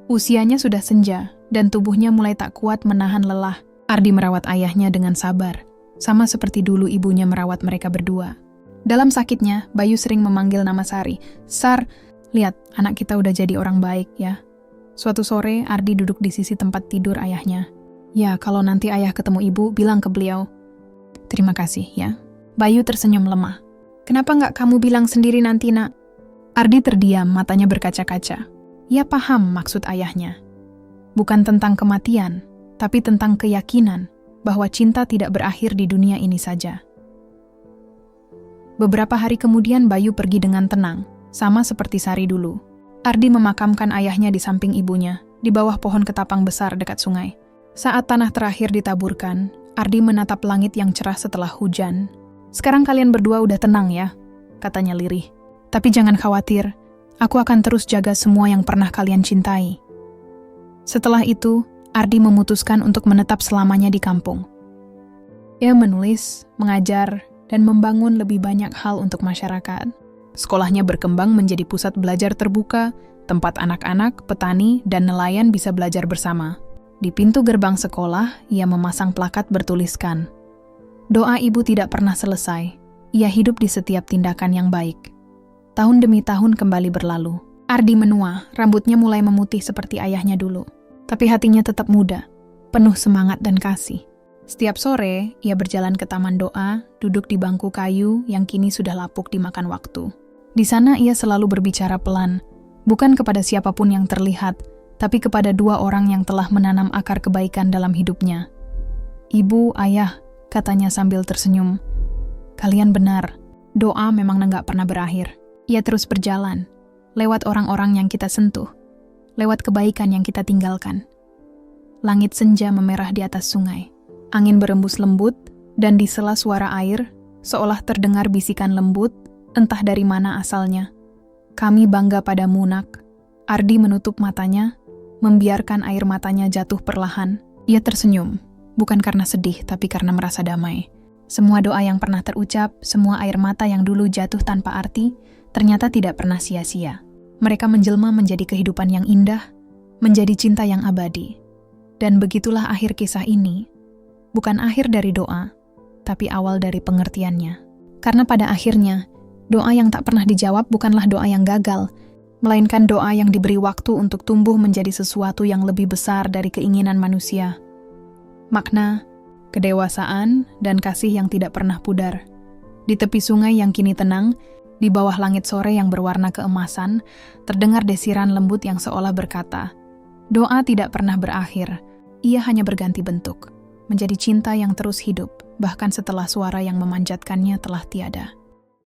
Usianya sudah senja, dan tubuhnya mulai tak kuat menahan lelah. Ardi merawat ayahnya dengan sabar, sama seperti dulu ibunya merawat mereka berdua. Dalam sakitnya, Bayu sering memanggil nama Sari. Sar, lihat, anak kita udah jadi orang baik ya. Suatu sore, Ardi duduk di sisi tempat tidur ayahnya. Ya, kalau nanti ayah ketemu ibu, bilang ke beliau, terima kasih ya. Bayu tersenyum lemah. Kenapa nggak kamu bilang sendiri nanti, nak? Ardi terdiam, matanya berkaca-kaca. Ia paham maksud ayahnya. Bukan tentang kematian, tapi tentang keyakinan bahwa cinta tidak berakhir di dunia ini saja. Beberapa hari kemudian Bayu pergi dengan tenang, sama seperti Sari dulu. Ardi memakamkan ayahnya di samping ibunya, di bawah pohon ketapang besar dekat sungai. Saat tanah terakhir ditaburkan, Ardi menatap langit yang cerah setelah hujan. Sekarang kalian berdua udah tenang ya, katanya lirih. Tapi jangan khawatir, aku akan terus jaga semua yang pernah kalian cintai. Setelah itu, Ardi memutuskan untuk menetap selamanya di kampung. Ia menulis, mengajar, dan membangun lebih banyak hal untuk masyarakat. Sekolahnya berkembang menjadi pusat belajar terbuka, tempat anak-anak, petani, dan nelayan bisa belajar bersama. Di pintu gerbang sekolah, ia memasang plakat bertuliskan, "Doa ibu tidak pernah selesai, ia hidup di setiap tindakan yang baik." Tahun demi tahun kembali berlalu. Ardi menua, rambutnya mulai memutih seperti ayahnya dulu. Tapi hatinya tetap muda, penuh semangat dan kasih. Setiap sore, ia berjalan ke taman doa, duduk di bangku kayu yang kini sudah lapuk dimakan waktu. Di sana ia selalu berbicara pelan, bukan kepada siapapun yang terlihat, tapi kepada dua orang yang telah menanam akar kebaikan dalam hidupnya. "Ibu, ayah," katanya sambil tersenyum. "Kalian benar, doa memang nggak pernah berakhir. Ia terus berjalan, lewat orang-orang yang kita sentuh, lewat kebaikan yang kita tinggalkan." Langit senja memerah di atas sungai. Angin berembus lembut, dan di sela suara air, seolah terdengar bisikan lembut, entah dari mana asalnya. "Kami bangga padamu, nak." Ardi menutup matanya, membiarkan air matanya jatuh perlahan. Ia tersenyum, bukan karena sedih, tapi karena merasa damai. Semua doa yang pernah terucap, semua air mata yang dulu jatuh tanpa arti, ternyata tidak pernah sia-sia. Mereka menjelma menjadi kehidupan yang indah, menjadi cinta yang abadi. Dan begitulah akhir kisah ini. Bukan akhir dari doa, tapi awal dari pengertiannya. Karena pada akhirnya, doa yang tak pernah dijawab bukanlah doa yang gagal, melainkan doa yang diberi waktu untuk tumbuh menjadi sesuatu yang lebih besar dari keinginan manusia. Makna, kedewasaan, dan kasih yang tidak pernah pudar. Di tepi sungai yang kini tenang, di bawah langit sore yang berwarna keemasan, terdengar desiran lembut yang seolah berkata, doa tidak pernah berakhir, ia hanya berganti bentuk, menjadi cinta yang terus hidup, bahkan setelah suara yang memanjatkannya telah tiada.